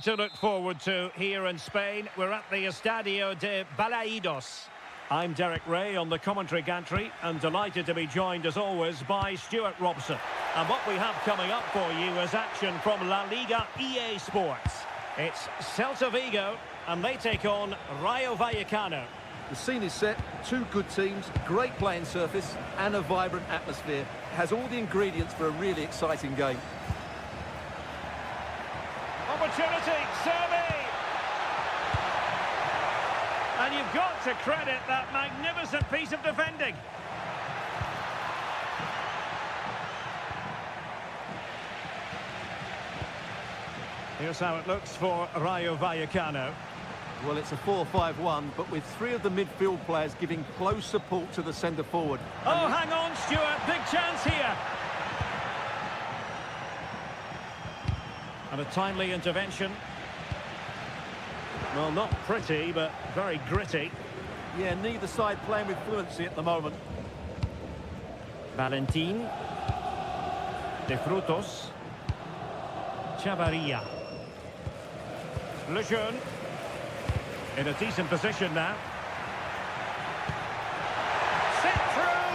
To look forward to here in Spain. We're at the Estadio de Balaidos. I'm Derek Ray on the commentary gantry and delighted to be joined as always by Stuart Robson. And what we have coming up for you is action from La Liga EA Sports. It's Celta Vigo and they take on Rayo Vallecano. The scene is set, two good teams, great playing surface and a vibrant atmosphere. It has all the ingredients for a really exciting game. Opportunity, Servi! And you've got to credit that magnificent piece of defending. Here's how it looks for Rayo Vallecano. Well, it's a 4-5-1, but with three of the midfield players giving close support to the centre forward. Oh, hang on, Stuart, big chance here. And a timely intervention. Well, not pretty, but very gritty. Yeah, neither side playing with fluency at the moment. Valentin. De Frutos. Chavarria. Lejeune. In a decent position now. Set through.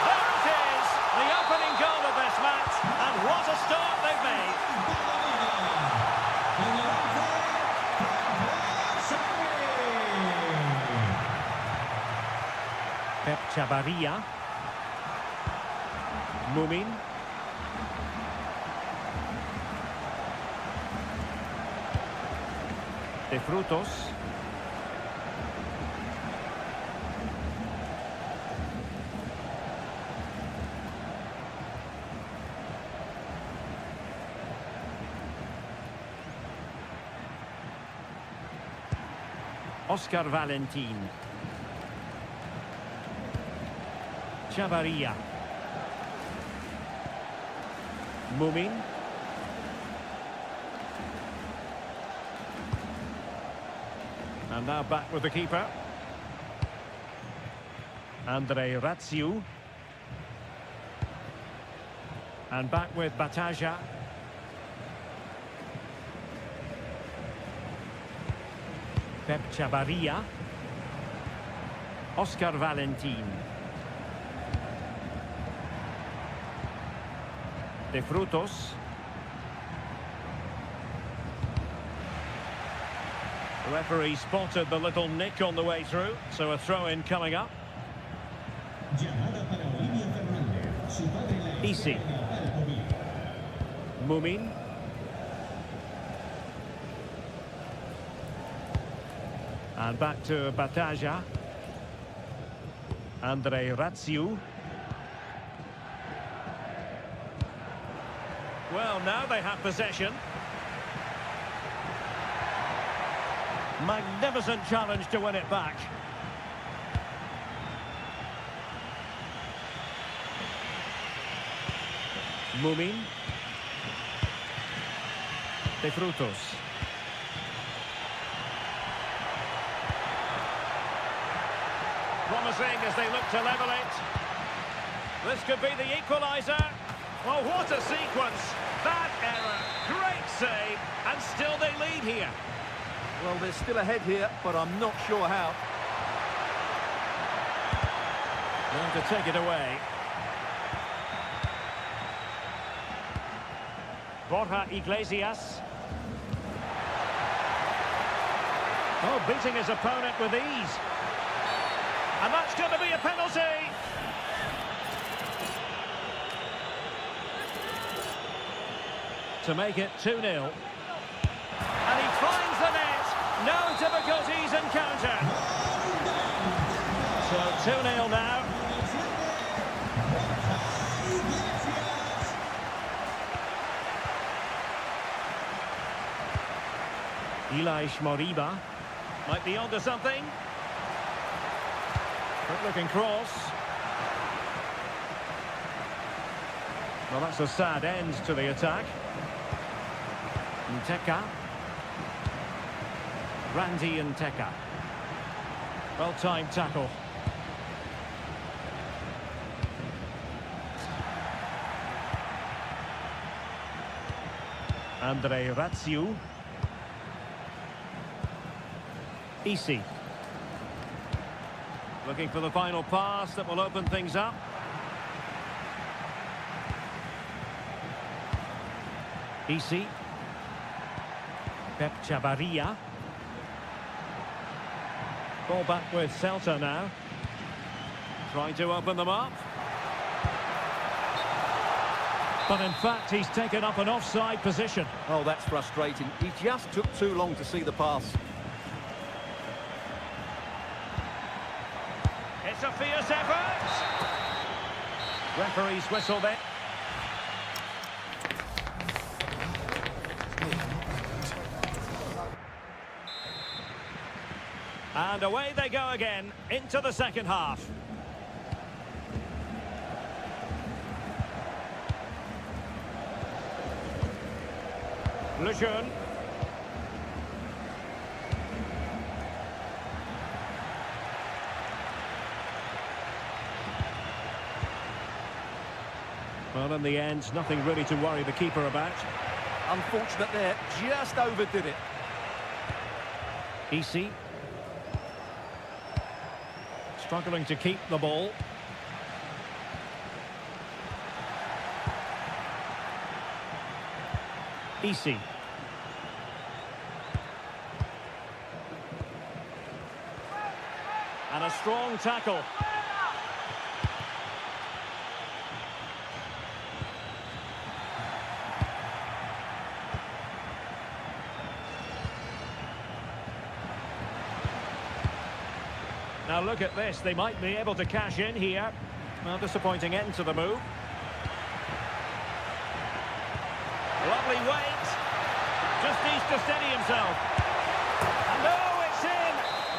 There it is. The opening goal of this match. And what a start they've made. Pep Chavarria. Mumin. De Frutos. Oscar Valentin. Chavarria. Mumin. And now back with the keeper. Andre Ratsiu. And back with Bataja. Pep Chavarria. Oscar Valentin. De Frutos. The referee spotted the little nick on the way through, so a throw-in coming up. Llamada para Olivia Fernández. Su padre la Easy. espera para COVID. Mumin. And back to Bataja. Andre Ratsiu. Well, now they have possession. Magnificent challenge to win it back. Mumin. De Frutos. Promising as they look to level it. This could be the equaliser. Oh, what a sequence. Bad error. Great save. And still they lead here. Well, they're still ahead here, but I'm not sure how. Going to take it away. Borja Iglesias. Oh, beating his opponent with ease. And that's going to be a penalty. To make it 2-0. And he finds the net. No difficulties encountered. So 2-0 now. Elias Moriba might be onto something. Good looking cross. Well, that's a sad end to the attack. Nteka. Randy Nteka. Well-timed tackle. Andre Ratsiu. Easy. Looking for the final pass that will open things up. Easy. Pep Chavarria. Ball back with Celta now. Trying to open them up. But in fact, he's taken up an offside position. Oh, that's frustrating. He just took too long to see the pass. It's a fierce effort. Referee's whistle there. And away they go again into the second half. Lejeune. Well, in the end, nothing really to worry the keeper about. Unfortunate there, just overdid it. Easy. Struggling to keep the ball. Easy. And a strong tackle. Now look at this, they might be able to cash in here. Well, disappointing end to the move. Lovely weight. Just needs to steady himself. And oh, it's in!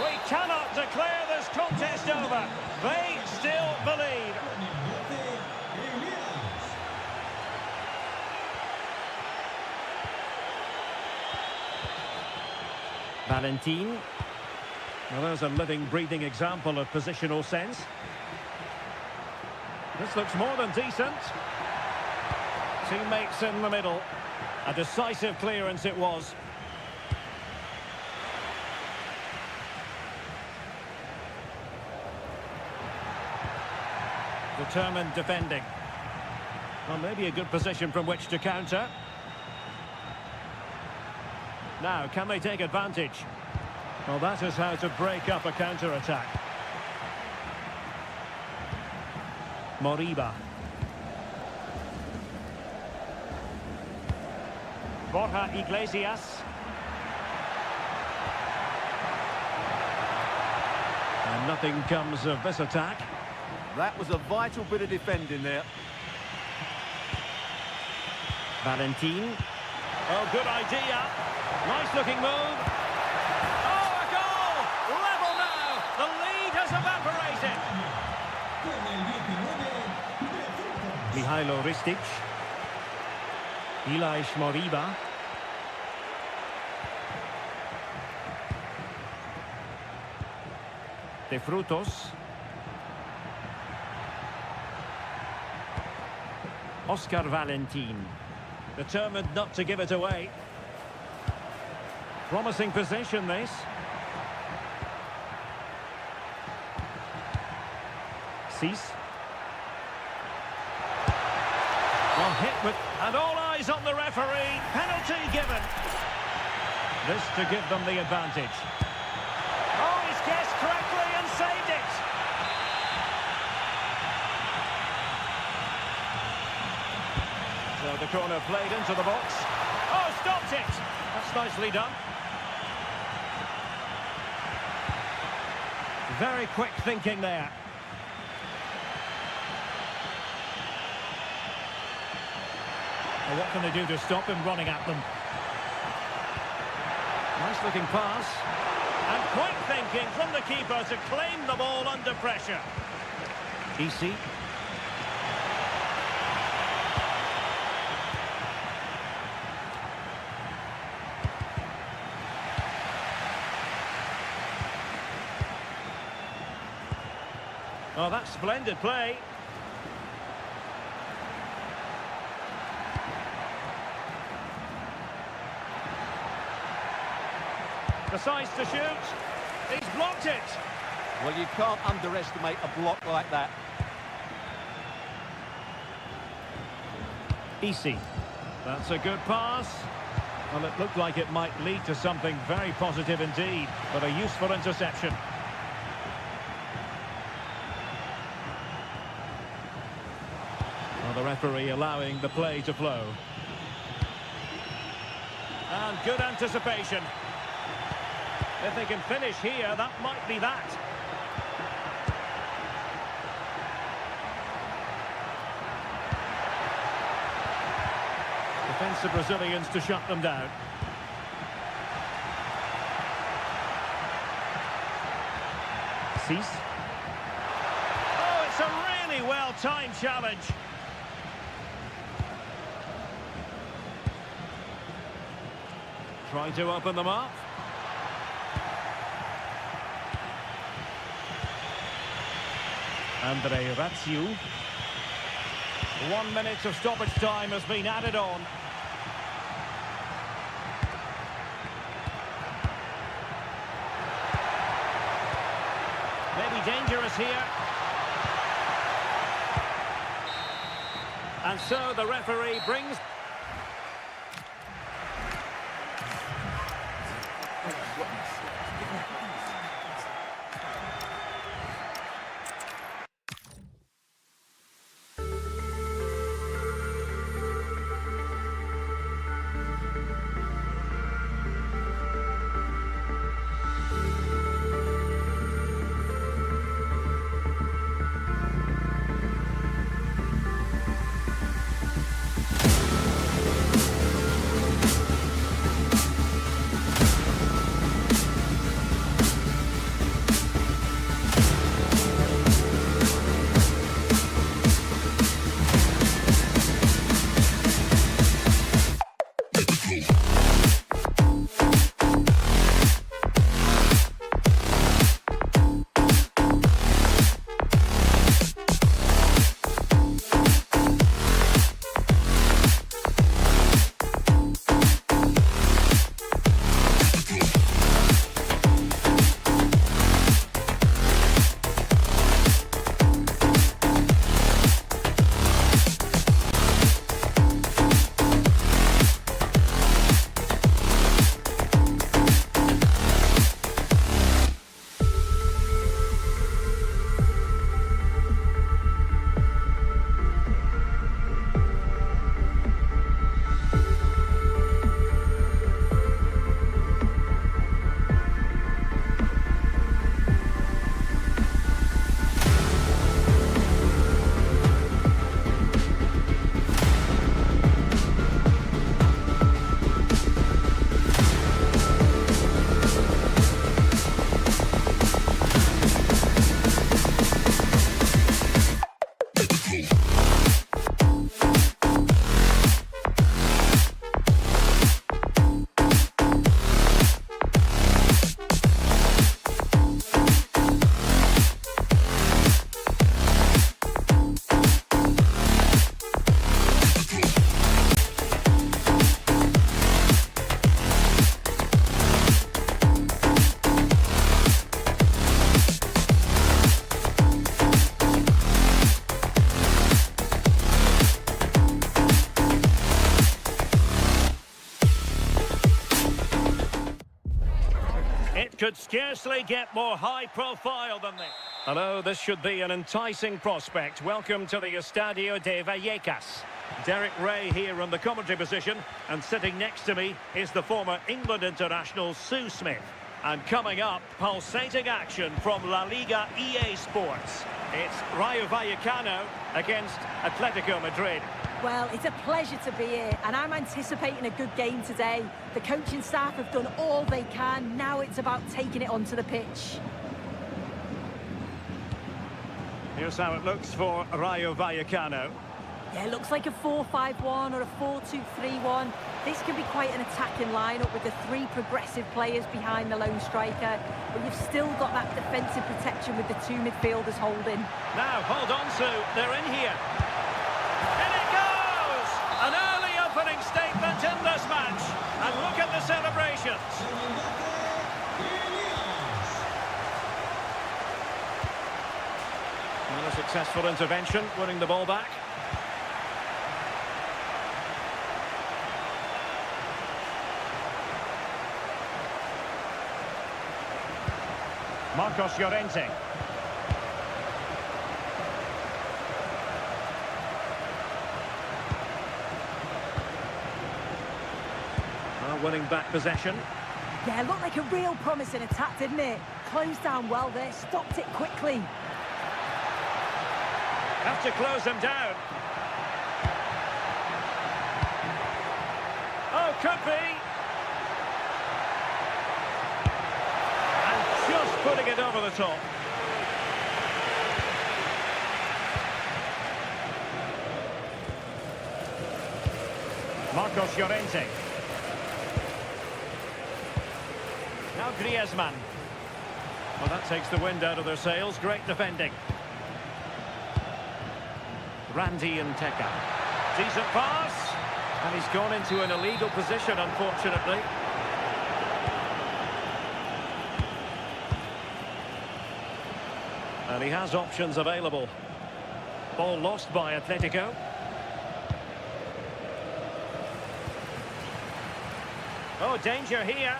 We cannot declare this contest over. They still believe. Valentin. Well, there's a living, breathing example of positional sense. This looks more than decent. Teammates in the middle. A decisive clearance it was. Determined defending. Well, maybe a good position from which to counter. Now, can they take advantage? Well, that is how to break up a counter-attack. Moriba. Borja Iglesias. And nothing comes of this attack. That was a vital bit of defending there. Valentin. Oh, good idea. Nice looking move. Oh, a goal! Level now. The lead has evaporated. Con el 19 de Frutos. Mihailo Ristic. Ilaix Moriba. De Frutos. Oscar Valentin. Determined not to give it away. Promising position, this. Cease. Well, hit with... And all eyes on the referee. Penalty given. This to give them the advantage. Oh, he's guessed correctly and saved it. So the corner played into the box. Oh, stopped it. That's nicely done. Very quick thinking there. Well, what can they do to stop him running at them? Nice looking pass. And quick thinking from the keeper to claim the ball under pressure. Easy. Oh, that's splendid play. Decides to shoot. He's blocked it. Well, you can't underestimate a block like that. Easy. That's a good pass. Well, it looked like it might lead to something very positive indeed, but a useful interception. Well, the referee allowing the play to flow. And good anticipation. If they can finish here, that might be that. Defensive Brazilians to shut them down. Cease. Oh, it's a really well-timed challenge. Trying to open them up. Andre Ratsiu. 1 minute of stoppage time has been added on. Maybe dangerous here. And so the referee brings... could scarcely get more high profile than this. Hello, this should be an enticing prospect. Welcome to the Estadio de Vallecas. Derek Ray here in the commentary position, and sitting next to me is the former England international Sue Smith. And coming up, pulsating action from La Liga EA Sports. It's Rayo Vallecano against Atletico Madrid. Well, it's a pleasure to be here, and I'm anticipating a good game today. The coaching staff have done all they can. Now it's about taking it onto the pitch. Here's how it looks for Rayo Vallecano. Yeah, it looks like a 4-5-1 or a 4-2-3-1. This can be quite an attacking lineup with the three progressive players behind the lone striker. But you've still got that defensive protection with the two midfielders holding. Now, hold on, Sue. They're in here. In it goes! An early opening statement in this match. And look at the celebrations. Well, a successful intervention, winning the ball back. Marcos Llorente. Well, winning back possession. Yeah, it looked like a real promising attack, didn't it? Closed down well there, stopped it quickly. Have to close them down. Oh, could be. Just putting it over the top. Marcos Llorente. Now Griezmann. Well, that takes the wind out of their sails. Great defending. Randy and Teka. Decent pass. And he's gone into an illegal position, unfortunately. And he has options available. Ball lost by Atletico. Oh, danger here.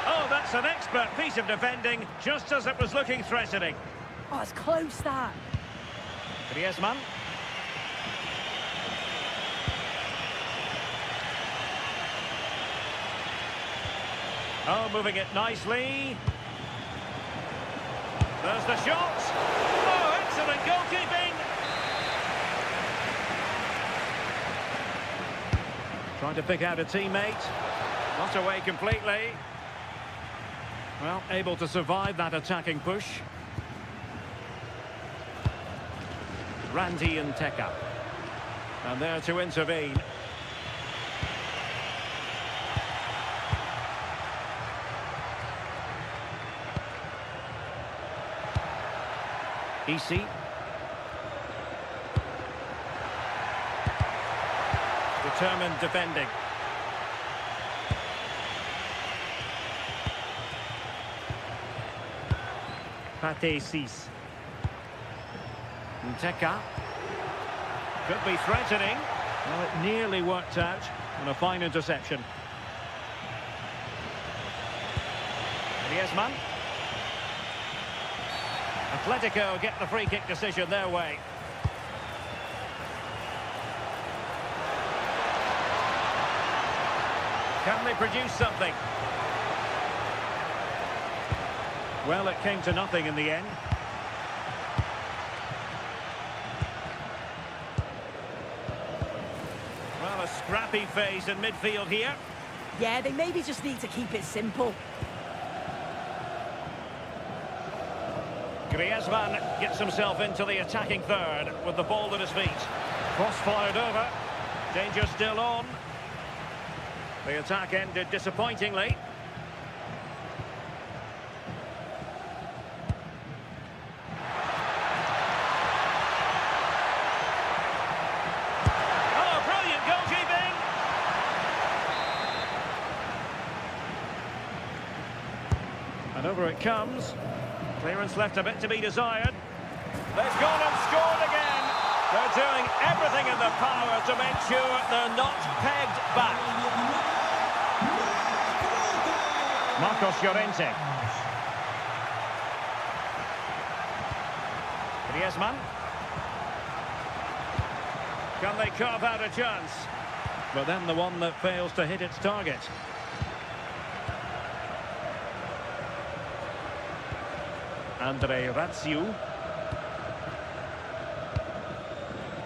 Oh, that's an expert piece of defending, just as it was looking threatening. Oh, it's close, that. Griezmann. Oh, moving it nicely. There's the shot. Oh, excellent goalkeeping. Trying to pick out a teammate. Not away completely. Well, able to survive that attacking push. Randy and Teka. And there to intervene. Easy. Determined defending. Pate Cis. Teka. Could be threatening. Well, it nearly worked out. And a fine interception. Griezmann. Atletico get the free kick decision their way. Can they produce something? Well, it came to nothing in the end. Well, a scrappy phase in midfield here. Yeah, they maybe just need to keep it simple. Griezmann gets himself into the attacking third with the ball at his feet. Cross fired over. Danger still on. The attack ended disappointingly. Oh, brilliant goalkeeping! And over it comes. Clearance left a bit to be desired. They've gone and scored again. They're doing everything in their power to make sure they're not pegged back. Marcos Llorente. Griezmann. Can they carve out a chance? But then the one that fails to hit its target. Andre Raziu.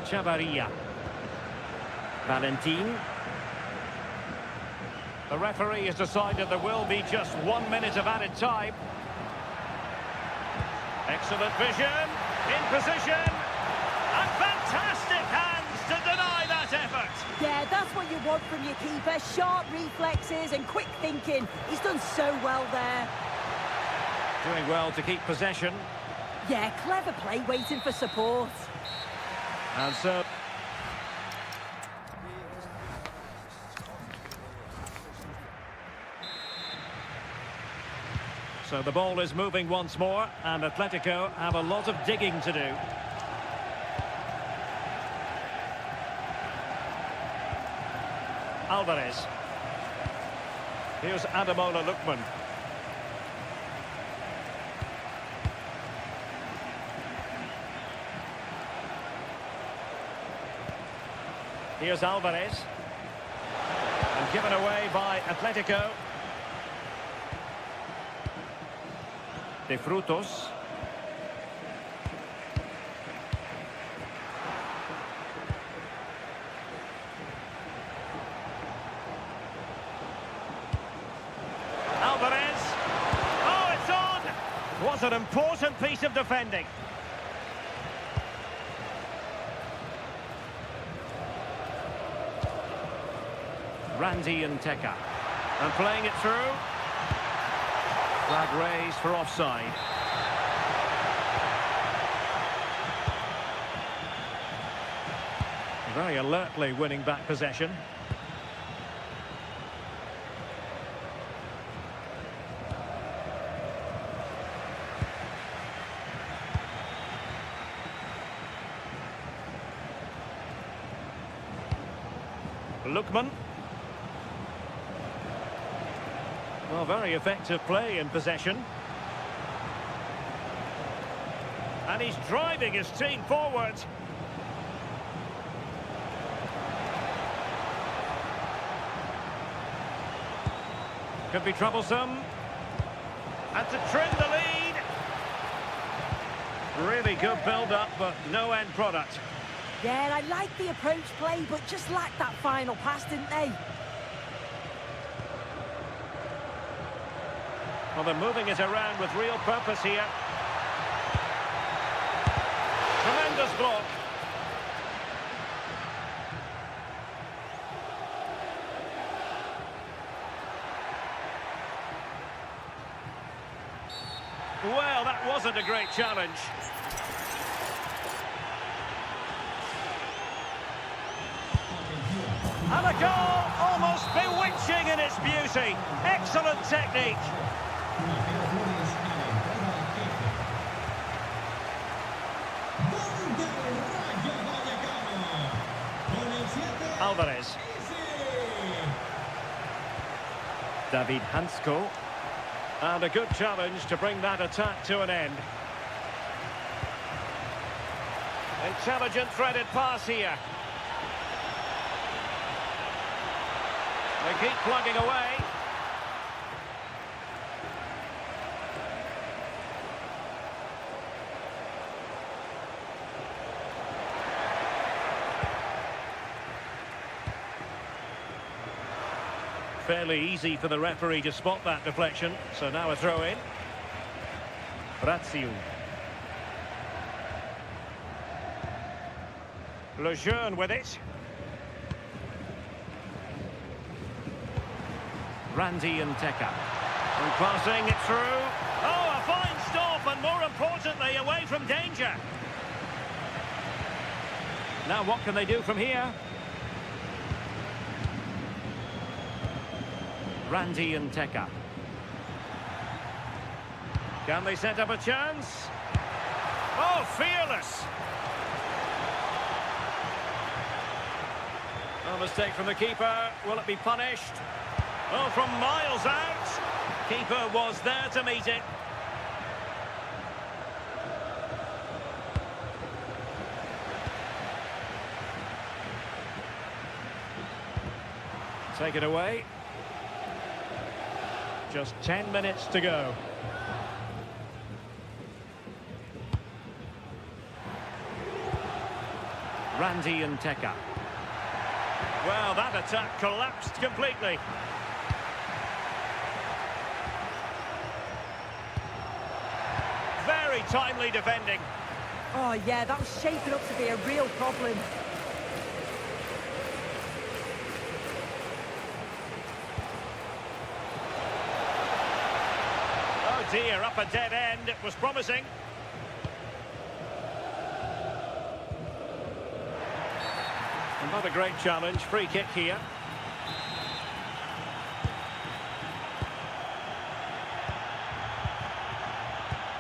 Chavarria. Valentin. The referee has decided there will be just 1 minute of added time. Excellent vision. In position. And fantastic hands to deny that effort. Yeah, that's what you want from your keeper. Sharp reflexes and quick thinking. He's done so well there. Doing well to keep possession. Yeah, clever play waiting for support. And so... So the ball is moving once more, and Atletico have a lot of digging to do. Alvarez. Here's Ademola Lookman. Here's Alvarez. And given away by Atletico. De Frutos. Alvarez. Oh, it's on! Was an important piece of defending. Randy and Teka. And playing it through. Flag raised for offside. Very alertly winning back possession. Lookman. Well, very effective play in possession. And he's driving his team forward. Could be troublesome. And to trim the lead. Really good build-up, but no end product. Yeah, I like the approach play, but just lacked that final pass, didn't they? Well, they're moving it around with real purpose here. Tremendous block. Well, that wasn't a great challenge. And a goal almost bewitching in its beauty. Excellent technique. Alvarez. David Hansko. And a good challenge to bring that attack to an end. Intelligent threaded pass here. They keep plugging away. Fairly easy for the referee to spot that deflection. So now a throw in. Raziu. Lejeune with it. Randy and Teka. And passing it through. Oh, a fine stop, and more importantly, away from danger. Now what can they do from here? Randy and Teka. Can they set up a chance? Oh, fearless! A mistake from the keeper. Will it be punished? Oh, from miles out. Keeper was there to meet it. Take it away. Just 10 minutes to go. Randy and Teka. Well, that attack collapsed completely. Very timely defending. Oh, yeah, that was shaping up to be a real problem. Oh, dear, up a dead end. It was promising. Another great challenge. Free kick here.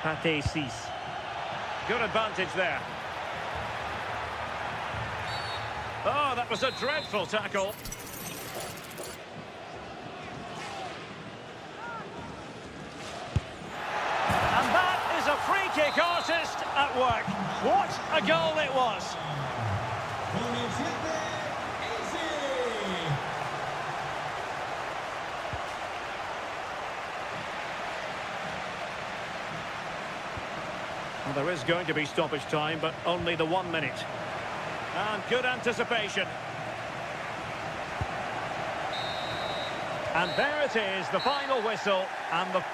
Pate Cis. Good advantage there. Oh, that was a dreadful tackle. And that is a free kick artist at work. What a goal it was. Well, there is going to be stoppage time, but only the 1 minute. And good anticipation. And there it is, the final whistle, and the...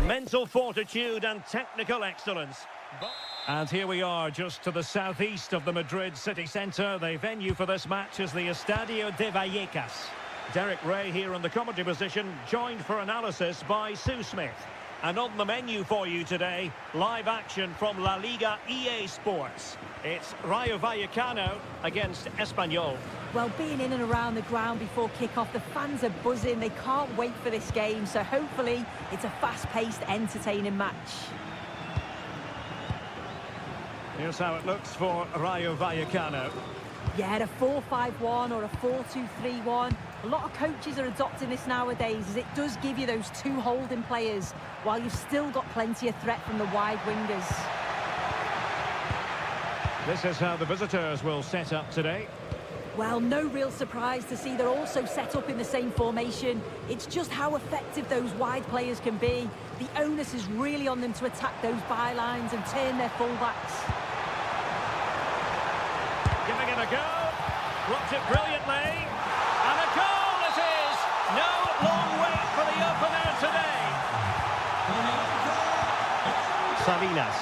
Mental fortitude and technical excellence. And here we are, just to the southeast of the Madrid city centre. The venue for this match is the Estadio de Vallecas. Derek Ray here in the commentary position, joined for analysis by Sue Smith. And on the menu for you today, live action from La Liga EA Sports. It's Rayo Vallecano against Espanyol. Well, being in and around the ground before kick-off, the fans are buzzing. They can't wait for this game, so hopefully it's a fast-paced, entertaining match. Here's how it looks for Rayo Vallecano. Yeah, a 4-5-1 or a 4-2-3-1. A lot of coaches are adopting this nowadays, as it does give you those two holding players, while you've still got plenty of threat from the wide wingers. This is how the visitors will set up today. Well, no real surprise to see they're also set up in the same formation. It's just how effective those wide players can be. The onus is really on them to attack those bylines and turn their fullbacks. Giving it a go. Blocked it brilliantly. And a goal it is! No long wait for the opener today. Salinas.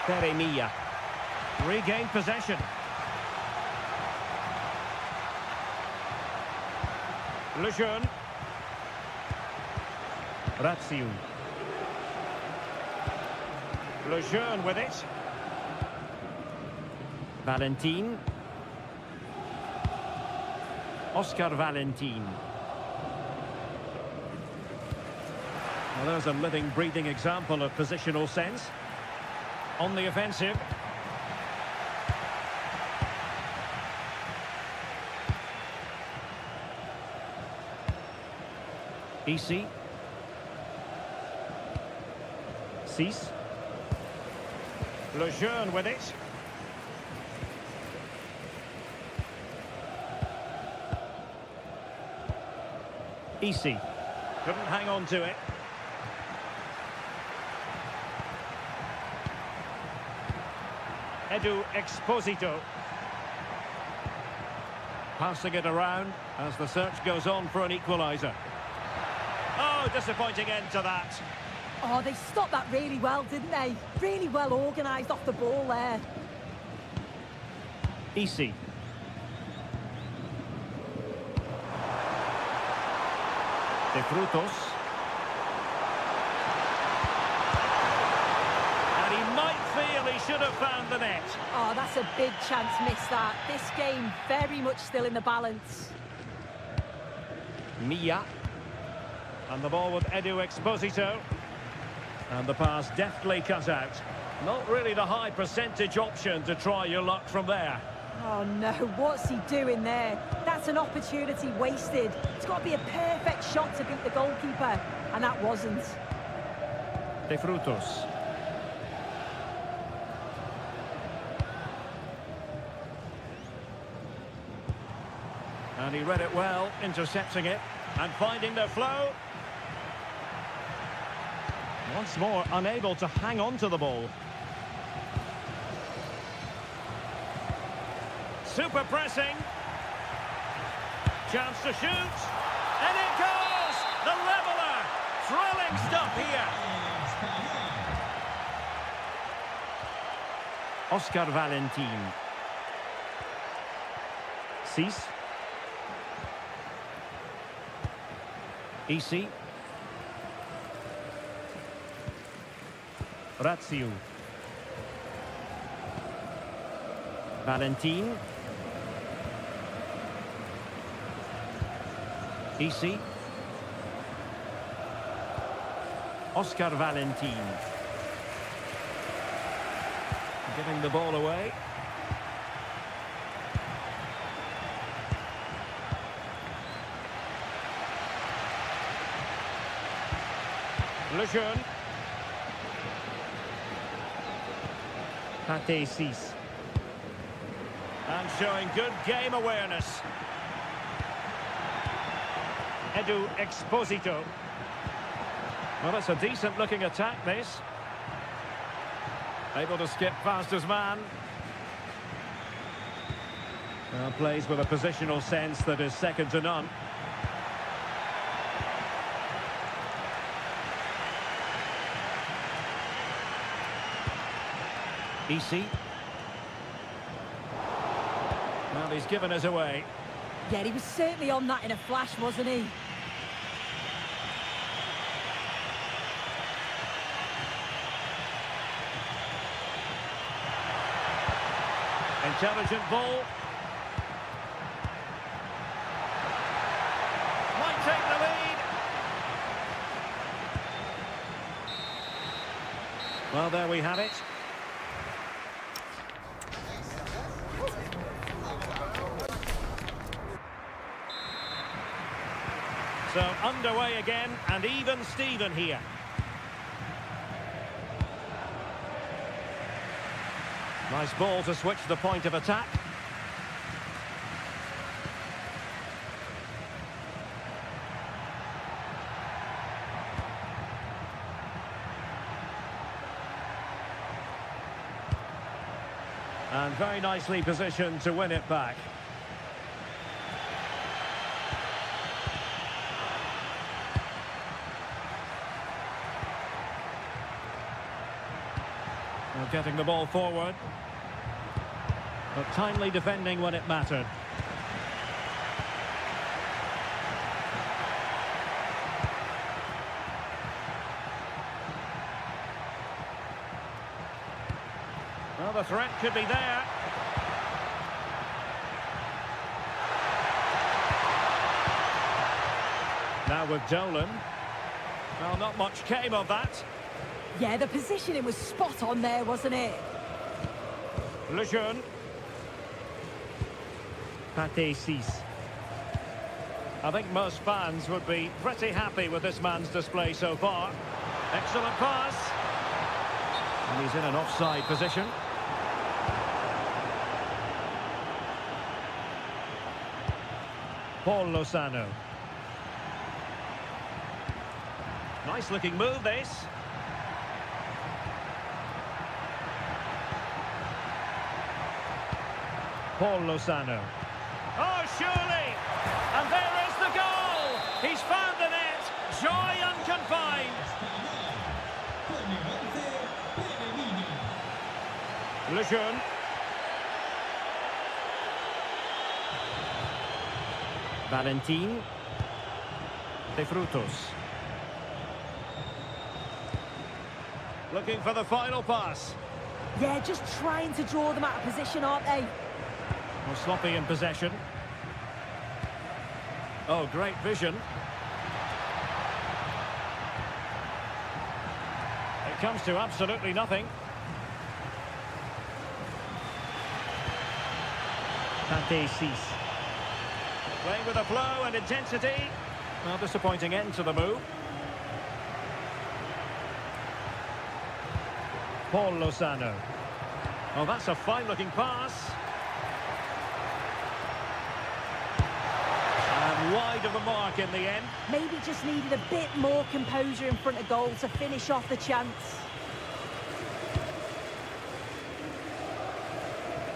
Peremilla. Regained possession. Lejeune. Ratsiu. Lejeune with it. Valentin. Oscar Valentin. Well, there's a living, breathing example of positional sense. On the offensive. EC. Cis. Lejeune with it. EC. Couldn't hang on to it. Edu Exposito. Passing it around as the search goes on for an equaliser. Oh, disappointing end to that. Oh, they stopped that really well, didn't they? Really well organised off the ball there. EC. De Frutos. And he might feel he should have found the net. Oh, that's a big chance missed that. This game very much still in the balance. Mia. And the ball with Edu Exposito. And the pass deftly cut out. Not really the high percentage option to try your luck from there. Oh no, what's he doing there? That's an opportunity wasted. It's got to be a perfect shot to beat the goalkeeper, and that wasn't. De Frutos. And he read it well, intercepting it and finding the flow. Once more, unable to hang on to the ball. Super pressing. Chance to shoot. And it goes! The leveller! Thrilling stuff here. Oscar Valentin. Cis. EC. Ratsiu. Valentin. EC. Oscar Valentin. Giving the ball away. Lejeune. Pate Cis. And showing good game awareness. Edu Exposito. Well, it's a decent looking attack, this. Able to skip past his man. Well, plays with a positional sense that is second to none. EC. Well, he's given us away. Yeah, he was certainly on that in a flash, wasn't he? Intelligent ball. Might take the lead. Well, there we have it. So underway again, and even Steven here. Nice ball to switch the point of attack. And very nicely positioned to win it back. Well, getting the ball forward. But timely defending when it mattered. Well, the threat could be there. Now with Dolan. Well, not much came of that. Yeah, the positioning was spot on there, wasn't it? Lejeune. Pate 6. I think most fans would be pretty happy with this man's display so far. Excellent pass. And he's in an offside position. Paul Lozano. Nice looking move, this. Paul Lozano. Oh, surely! And there is the goal! He's found the net! Joy unconfined! Lejeune. Valentin. De Frutos. Looking for the final pass. Yeah, just trying to draw them out of position, aren't they? Well, sloppy in possession. Oh, great vision. It comes to absolutely nothing. Pate 6. Playing with a flow and intensity. Well, disappointing end to the move. Paul Lozano. Oh, that's a fine-looking pass. And wide of the mark in the end. Maybe just needed a bit more composure in front of goal to finish off the chance.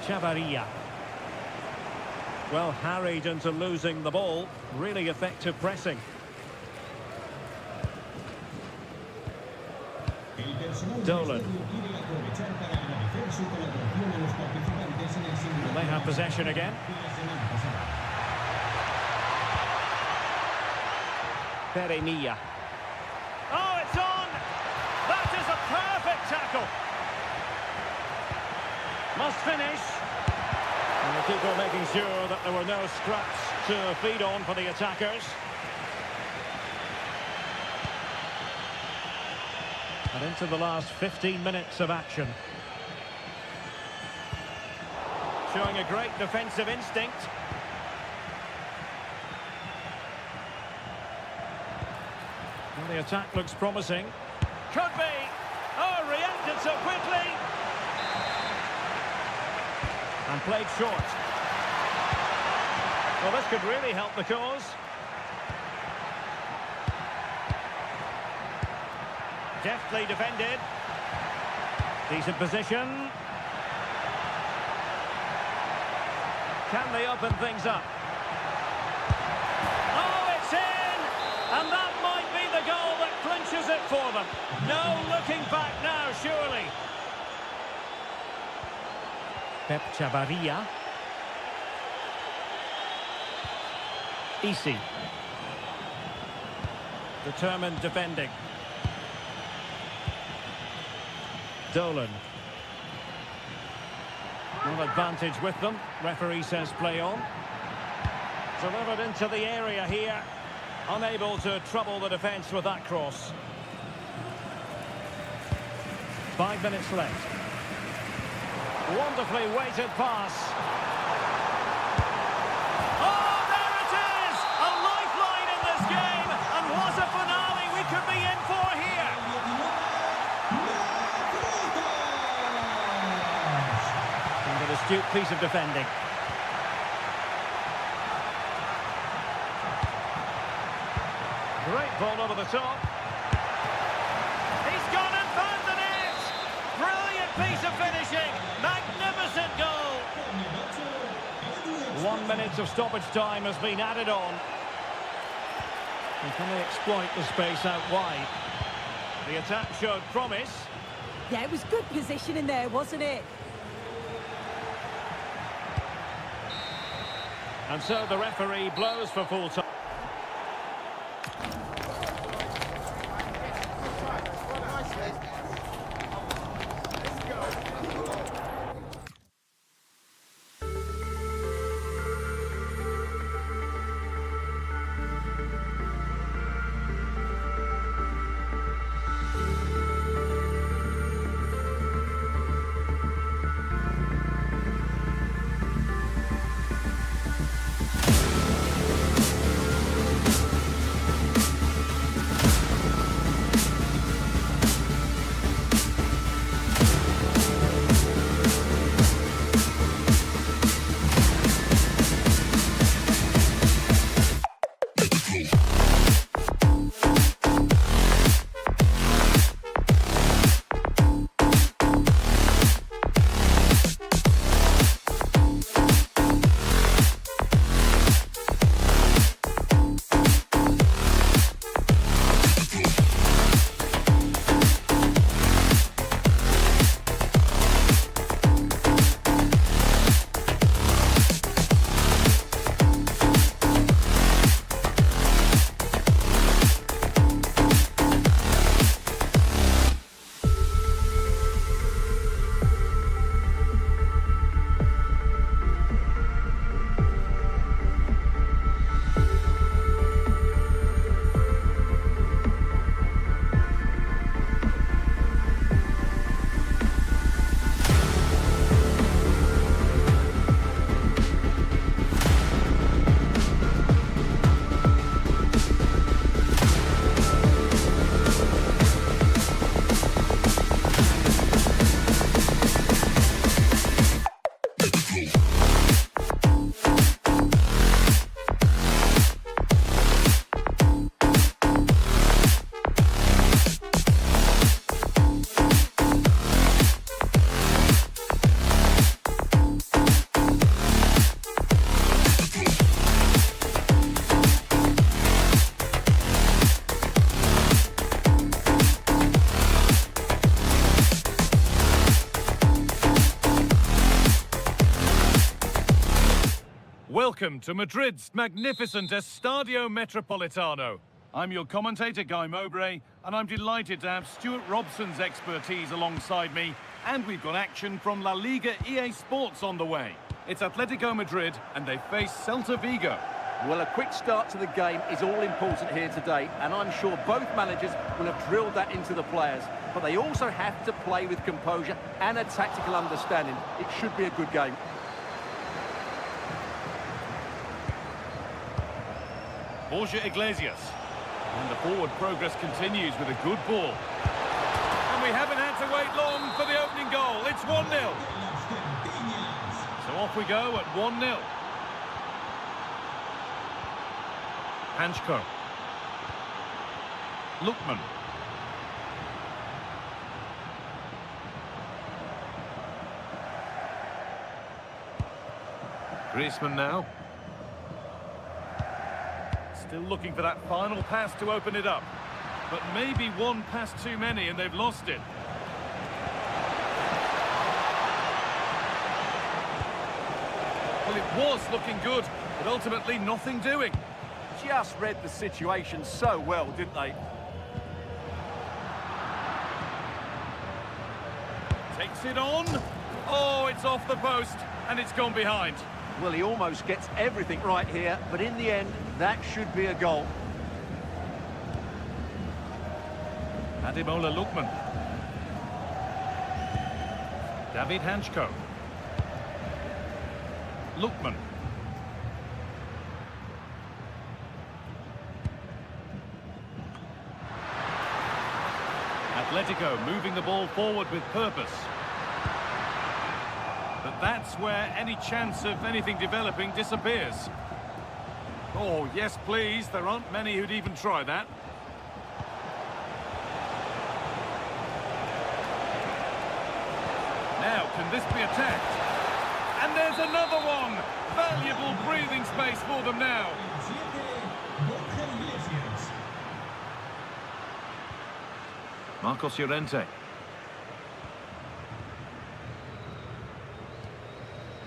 Chavarria. Well, harried into losing the ball. Really effective pressing. Dolan. And they have possession again. Peremilla. Oh, it's on! That is a perfect tackle! Must finish. And the keeper making sure that there were no scraps to feed on for the attackers. And into the last 15 minutes of action. Showing a great defensive instinct. Well, the attack looks promising. Could be! Oh, reacted so quickly! And played short. Well, this could really help the cause. Deftly defended. Decent position. Can they open things up? Oh, it's in! And that might be the goal that clinches it for them. No looking back now, surely. Pep Chavarria. Easy. Determined defending. Dolan. No advantage with them. Referee says play on. Delivered into the area here. Unable to trouble the defence with that cross. 5 minutes left. Wonderfully weighted pass. Oh, there it is! A lifeline in this game. And what a finale we could be in for here. astute piece of defending. Great ball over the top. He's gone and found the net! Brilliant piece of finishing! Magnificent goal! 1 minute of stoppage time has been added on. And can they exploit the space out wide? The attack showed promise. Yeah, it was good positioning there, wasn't it? And so the referee blows for full time. Welcome to Madrid's magnificent Estadio Metropolitano. I'm your commentator, Guy Mowbray, and I'm delighted to have Stuart Robson's expertise alongside me, and we've got action from La Liga EA Sports on the way. It's Atletico Madrid, and they face Celta Vigo. Well, a quick start to the game is all important here today, and I'm sure both managers will have drilled that into the players. But they also have to play with composure and a tactical understanding. It should be a good game. Borja Iglesias. And the forward progress continues with a good ball. And we haven't had to wait long for the opening goal. It's 1-0. So off we go at 1-0. Hanchko. Lookman. Griezmann now. Still looking for that final pass to open it up. But maybe one pass too many and they've lost it. Well, it was looking good, but ultimately nothing doing. Just read the situation so well, didn't they? Takes it on. Oh, it's off the post, and it's gone behind. Well, he almost gets everything right here, but in the end, that should be a goal. Ademola Lookman. David Hanchko. Lookman. Atletico moving the ball forward with purpose. But that's where any chance of anything developing disappears. Oh, yes, please. There aren't many who'd even try that. Now, can this be attacked? And there's another one! Valuable breathing space for them now. Marcos Llorente.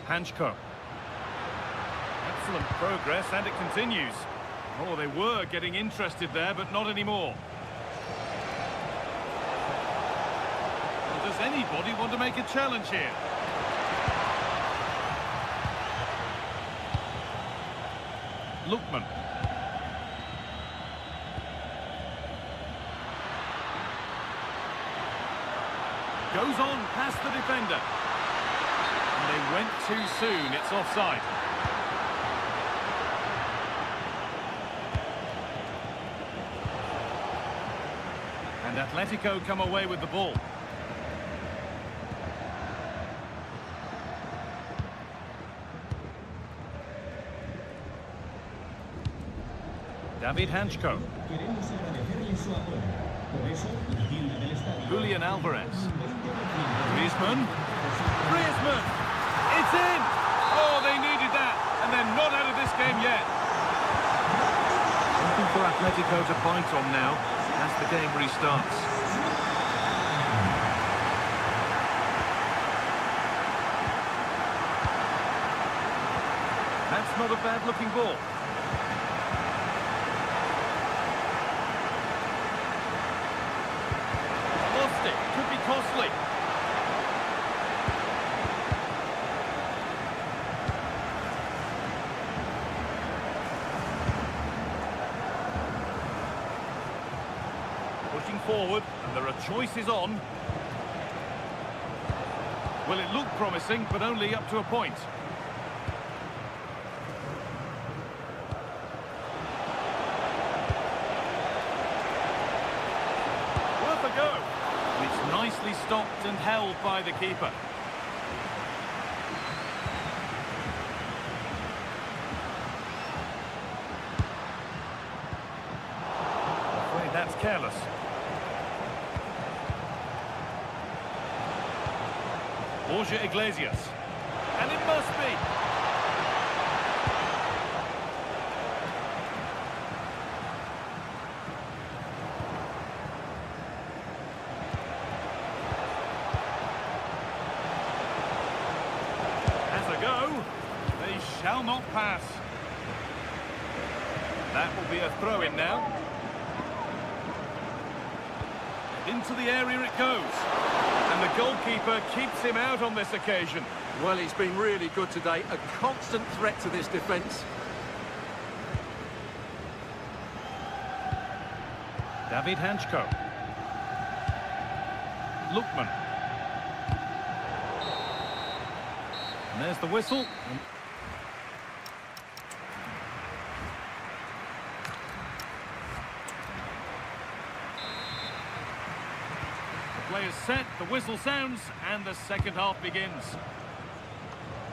Hanchko. Excellent progress, and it continues. Oh, they were getting interested there, but not anymore. Well, does anybody want to make a challenge here? Lookman. Goes on past the defender. And they went too soon. It's offside. And Atletico come away with the ball. David Hanchko. Julian Alvarez. Griezmann. It's in! Oh, they needed that, and they're not out of this game yet. Something for Atletico to point on now as the game restarts. That's not a bad-looking ball. Lost it. Could be costly. Pushing forward, and there are choices on. Well, it looked promising, but only up to a point. Worth a go. It's nicely stopped and held by the keeper. Afraid that's careless. Borja Iglesias. And it must be. Has a go. They shall not pass. That will be a throw-in now. Into the area it goes. And the goalkeeper keeps him out on this occasion. Well, he's been really good today. A constant threat to this defence. David Hanchko. Lookman. And there's the whistle. Play is set, the whistle sounds, and the second half begins.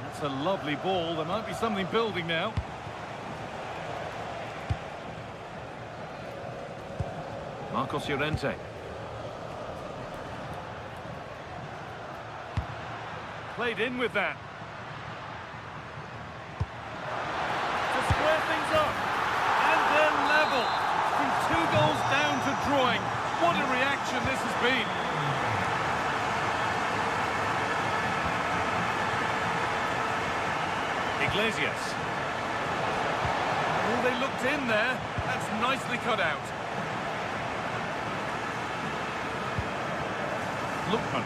That's a lovely ball. There might be something building now. Marcos Llorente. Played in with that. To square things up. And then level. From 2 goals down to drawing. What a reaction this has been. Iglesias. Oh, they looked in there. That's nicely cut out. Lookman.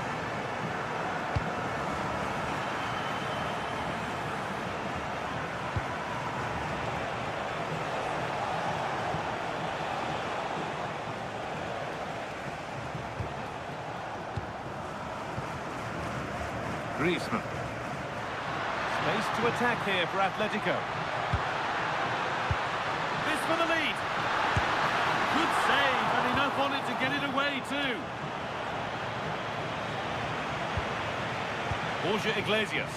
Griezmann. Space to attack here for Atletico. This for the lead. Good save, and enough on it to get it away too. Borja Iglesias.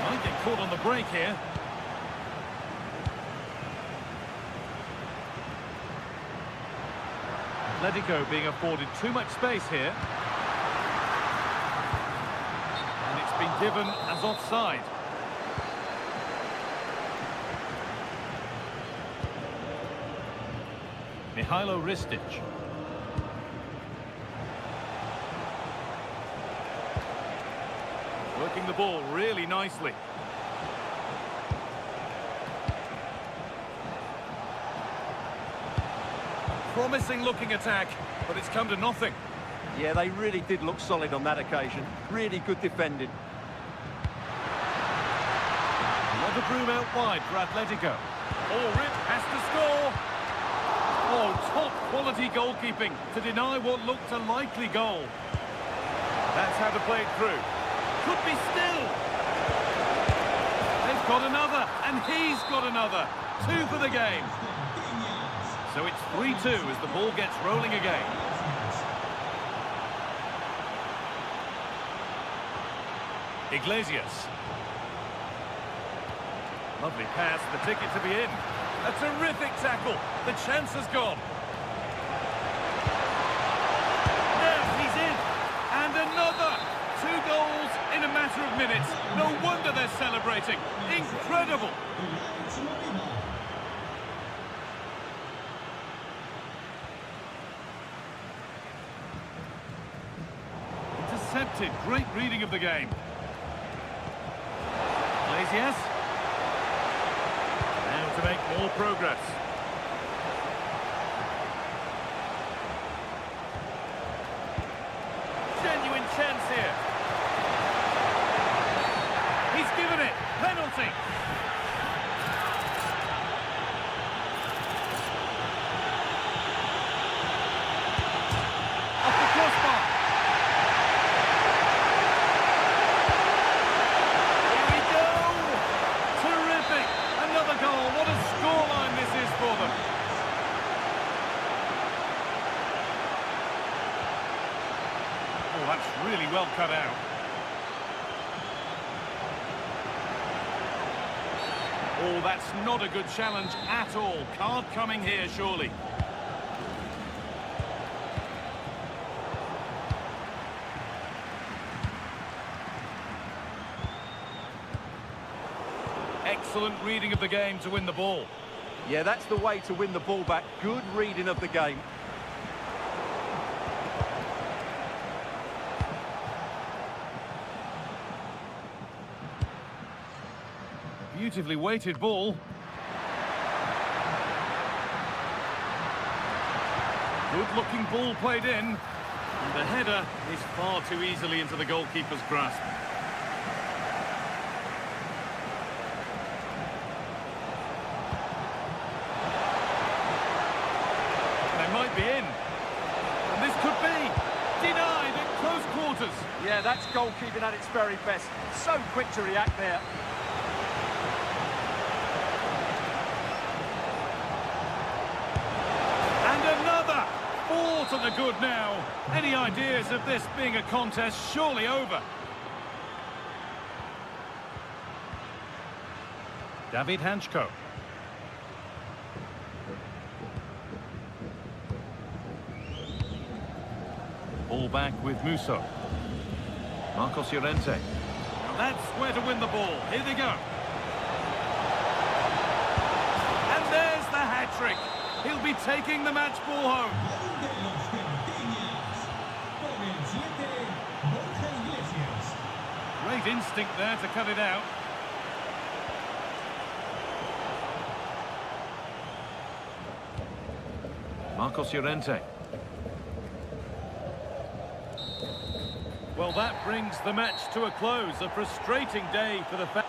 Might get caught on the break here. Atletico being afforded too much space here. And it's been given as offside. Mihailo Ristic. Working the ball really nicely. Promising looking attack, but it's come to nothing. Yeah, they really did look solid on that occasion. Really good defending. Not a broom out wide for Atletico. Oh, Rip has to score. Oh, top quality goalkeeping to deny what looked a likely goal. That's how to play it through. Could be still. They've got another, and he's got another. 2 for the game. So it's 3-2 as the ball gets rolling again. Iglesias. Lovely pass, the ticket to be in. A terrific tackle. The chance has gone. Now he's in. And another. 2 goals in a matter of minutes. No wonder they're celebrating. Incredible. Intercepted. Great reading of the game. Iglesias. Now to make more progress. Genuine chance here. He's given it. Penalty. Off the crossbar. Here we go. Terrific. Another goal. What a scoreline this is for them. Oh, that's really well cut out. Oh, that's not a good challenge at all. Card coming here, surely. Excellent reading of the game to win the ball. Yeah, that's the way to win the ball back. Good reading of the game. Beautifully weighted ball. Good-looking ball played in. And the header is far too easily into the goalkeeper's grasp. They might be in. And this could be denied at close quarters. Yeah, that's goalkeeping at its very best. So quick to react there. Another! 4 to the good now. Any ideas of this being a contest surely over? David Hanchko. Ball back with Musso. Marcos Llorente. Now that's where to win the ball. Here they go. And there's the hat-trick. He'll be taking the match ball home. Great instinct there to cut it out. Marcos Llorente. Well, that brings the match to a close. A frustrating day for the fans.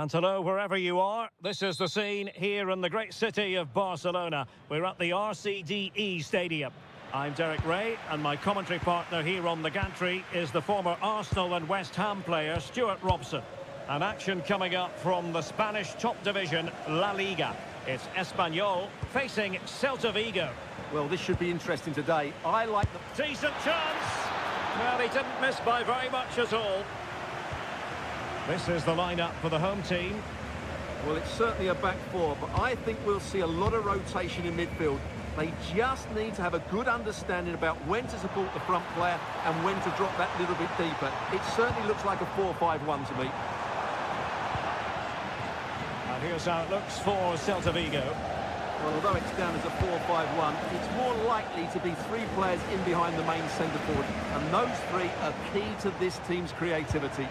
And hello, wherever you are. This is the scene here in the great city of Barcelona. We're at the RCDE Stadium. I'm Derek Ray, and my commentary partner here on the gantry is the former Arsenal and West Ham player, Stuart Robson. An action coming up from the Spanish top division, La Liga. It's Espanyol facing Celta Vigo. Well, this should be interesting today. I like the... Decent chance! Well, he didn't miss by very much at all. This is the lineup for the home team. Well, it's certainly a back four, but I think we'll see a lot of rotation in midfield. They just need to have a good understanding about when to support the front player and when to drop that little bit deeper. It certainly looks like a 4-5-1 to me. And here's how it looks for Celta Vigo. Well, although it's down as a 4-5-1, it's more likely to be three players in behind the main centre forward, and those three are key to this team's creativity.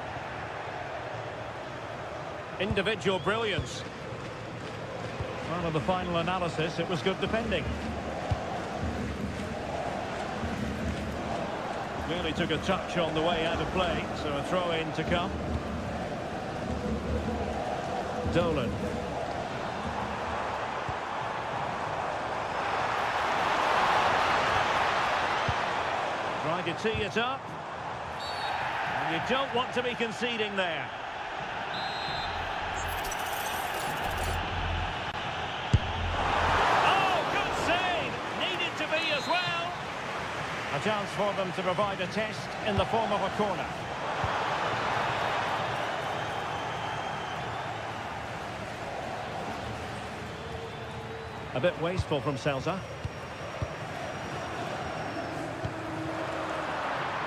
Individual brilliance. Well, in the final analysis, it was good defending. Really took a touch on the way out of play, so a throw-in to come. Dolan. Trying to tee it up. And you don't want to be conceding there. A chance for them to provide a test in the form of a corner. A bit wasteful from Celta.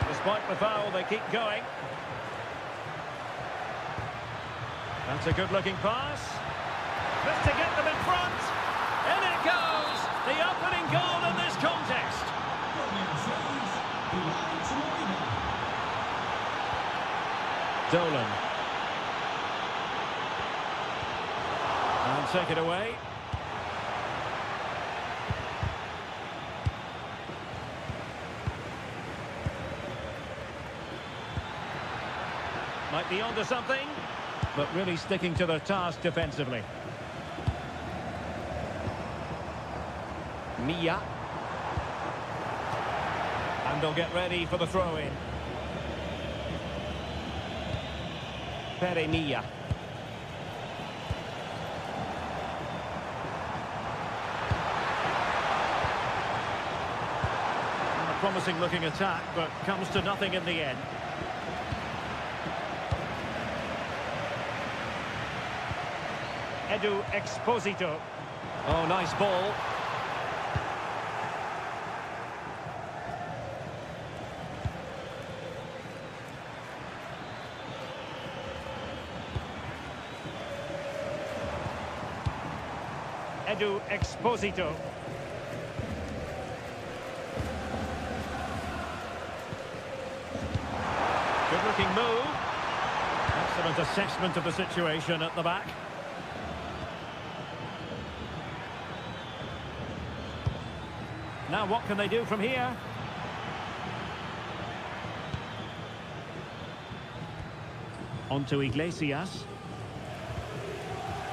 Despite the foul, they keep going. That's a good-looking pass. Just to get them in front. In it goes! The opening goal in this contest. Dolan. And take it away. Might be onto something, but really sticking to their task defensively. Mia. And they'll get ready for the throw-in. Mia. A promising looking attack, but comes to nothing in the end. Edu Exposito. Oh, nice ball. Edu Exposito. Good looking move. Excellent assessment of the situation at the back. Now what can they do from here? On to Iglesias.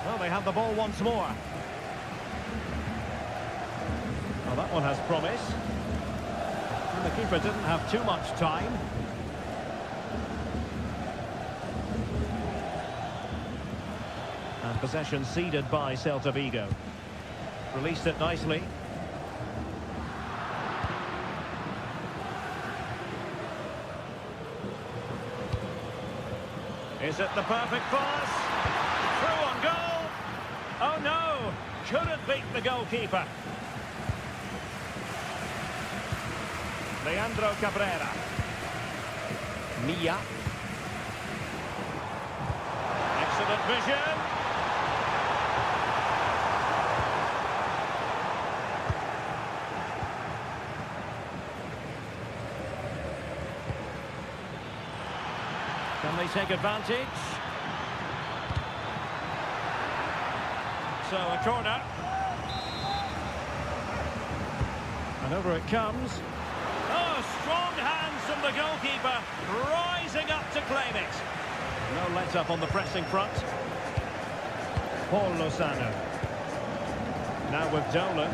Well, they have the ball once more. Well, that one has promise. And the keeper didn't have too much time. And possession ceded by Celta Vigo. Released it nicely. Is it the perfect pass? Through on goal. Oh no! Couldn't beat the goalkeeper. Leandro Cabrera. Mia. Excellent vision. Can they take advantage? So a corner. And over it comes. Oh, strong hands from the goalkeeper, rising up to claim it. No let-up on the pressing front. Paul Lozano. Now with Dolan.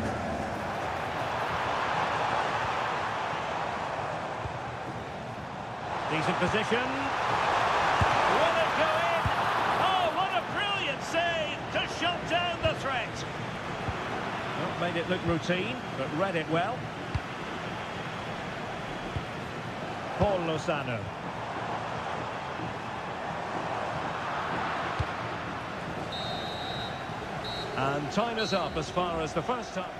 Decent position. Will it go in? Oh, what a brilliant save to shut down the threat. Not made it look routine, but read it well. Paul Lozano. And time is up as far as the first half.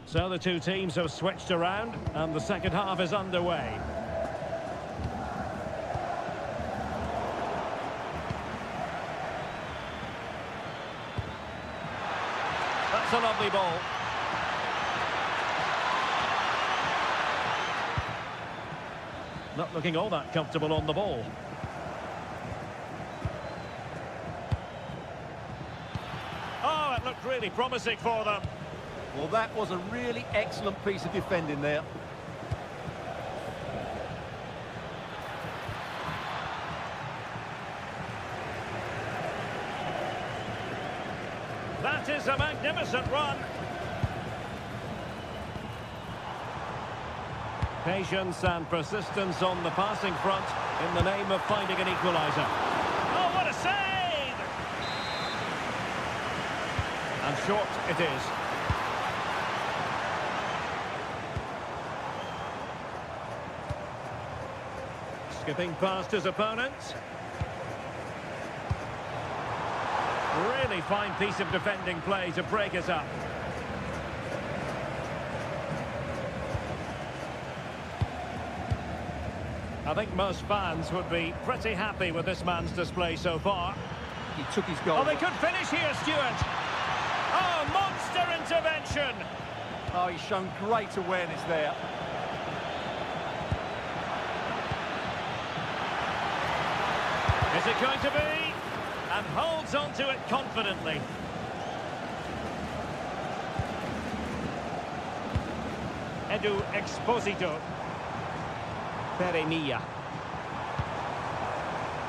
So the two teams have switched around and the second half is underway. That's a lovely ball. Not looking all that comfortable on the ball. Oh, it looked really promising for them. Well, that was a really excellent piece of defending there. That is a magnificent run. Patience and persistence on the passing front in the name of finding an equaliser. Oh, what a save! And short it is. Skipping past his opponent. Really fine piece of defending play to break it up. I think most fans would be pretty happy with this man's display so far. He took his goal. Oh, they could finish here, Stuart. Oh, monster intervention. Oh, he's shown great awareness there. Is it going to be? And holds on to it confidently. Edu Exposito. Peremilla.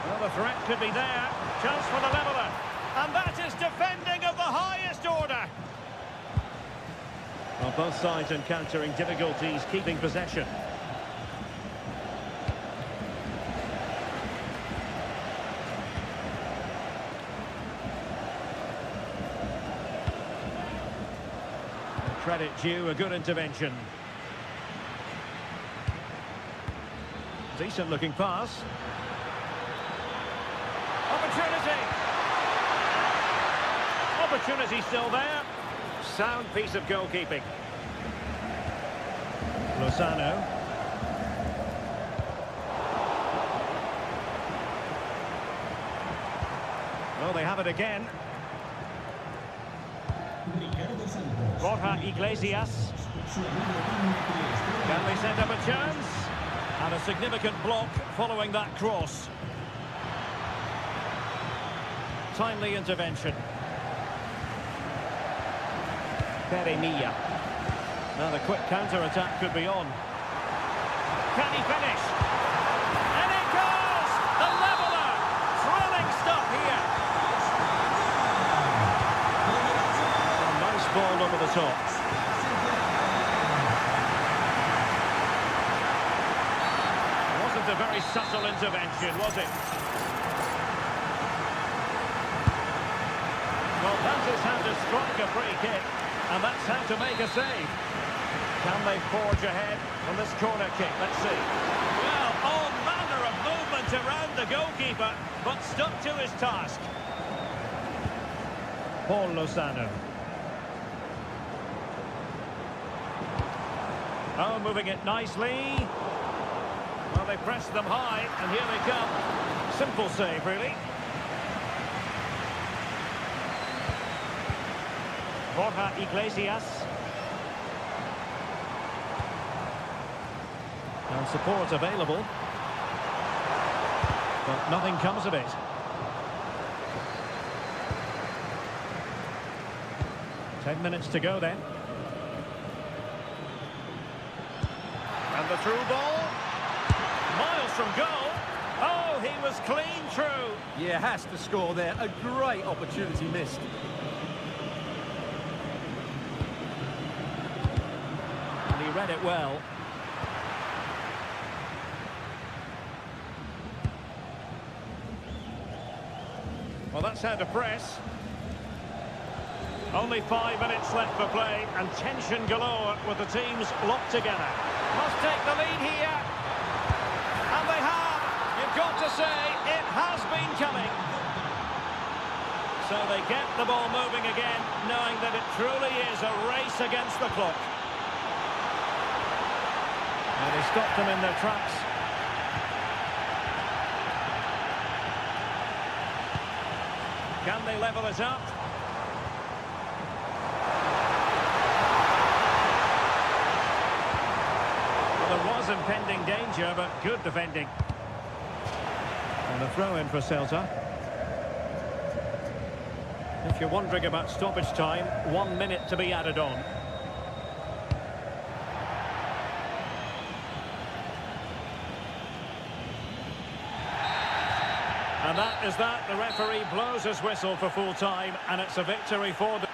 Well, the threat could be there. Chance for the leveller. And that is defending of the highest order. Well, both sides encountering difficulties keeping possession. Credit due, a good intervention. Decent looking pass. Opportunity. Opportunity still there. Sound piece of goalkeeping. Lozano. Well, they have it again. Borja Iglesias. Can they set up a chance? And a significant block following that cross. Timely intervention. Peremilla. Now the quick counter-attack could be on. Can he finish? And it goes! The leveller! Thrilling stuff here. A nice ball over the top. Wasn't a very subtle intervention, was it? Well, that is how to strike a free kick, and that's how to make a save. Can they forge ahead from this corner kick? Let's see. Well, all manner of movement around the goalkeeper, but stuck to his task. Paul Lozano. Oh, moving it nicely. Well, they press them high, and here they come. Simple save, really. Borja Iglesias. And support available. But nothing comes of it. "10 minutes to go then. And And the through ball. Miles from goal. Oh, he was clean through. Yeah, has to score there. A great opportunity missed. And he read it well. Well, that's how to press. Only 5 minutes left for play, and tension galore with the teams locked together. Must take the lead here. And they have. You've got to say, it has been coming. So they get the ball moving again, knowing that it truly is a race against the clock. And he stopped them in their tracks. Can they level it up? Well, there was impending danger, but good defending. And a throw-in for Celta. If you're wondering about stoppage time, 1 minute to be added on. And that is that. The referee blows his whistle for full time, and it's a victory for the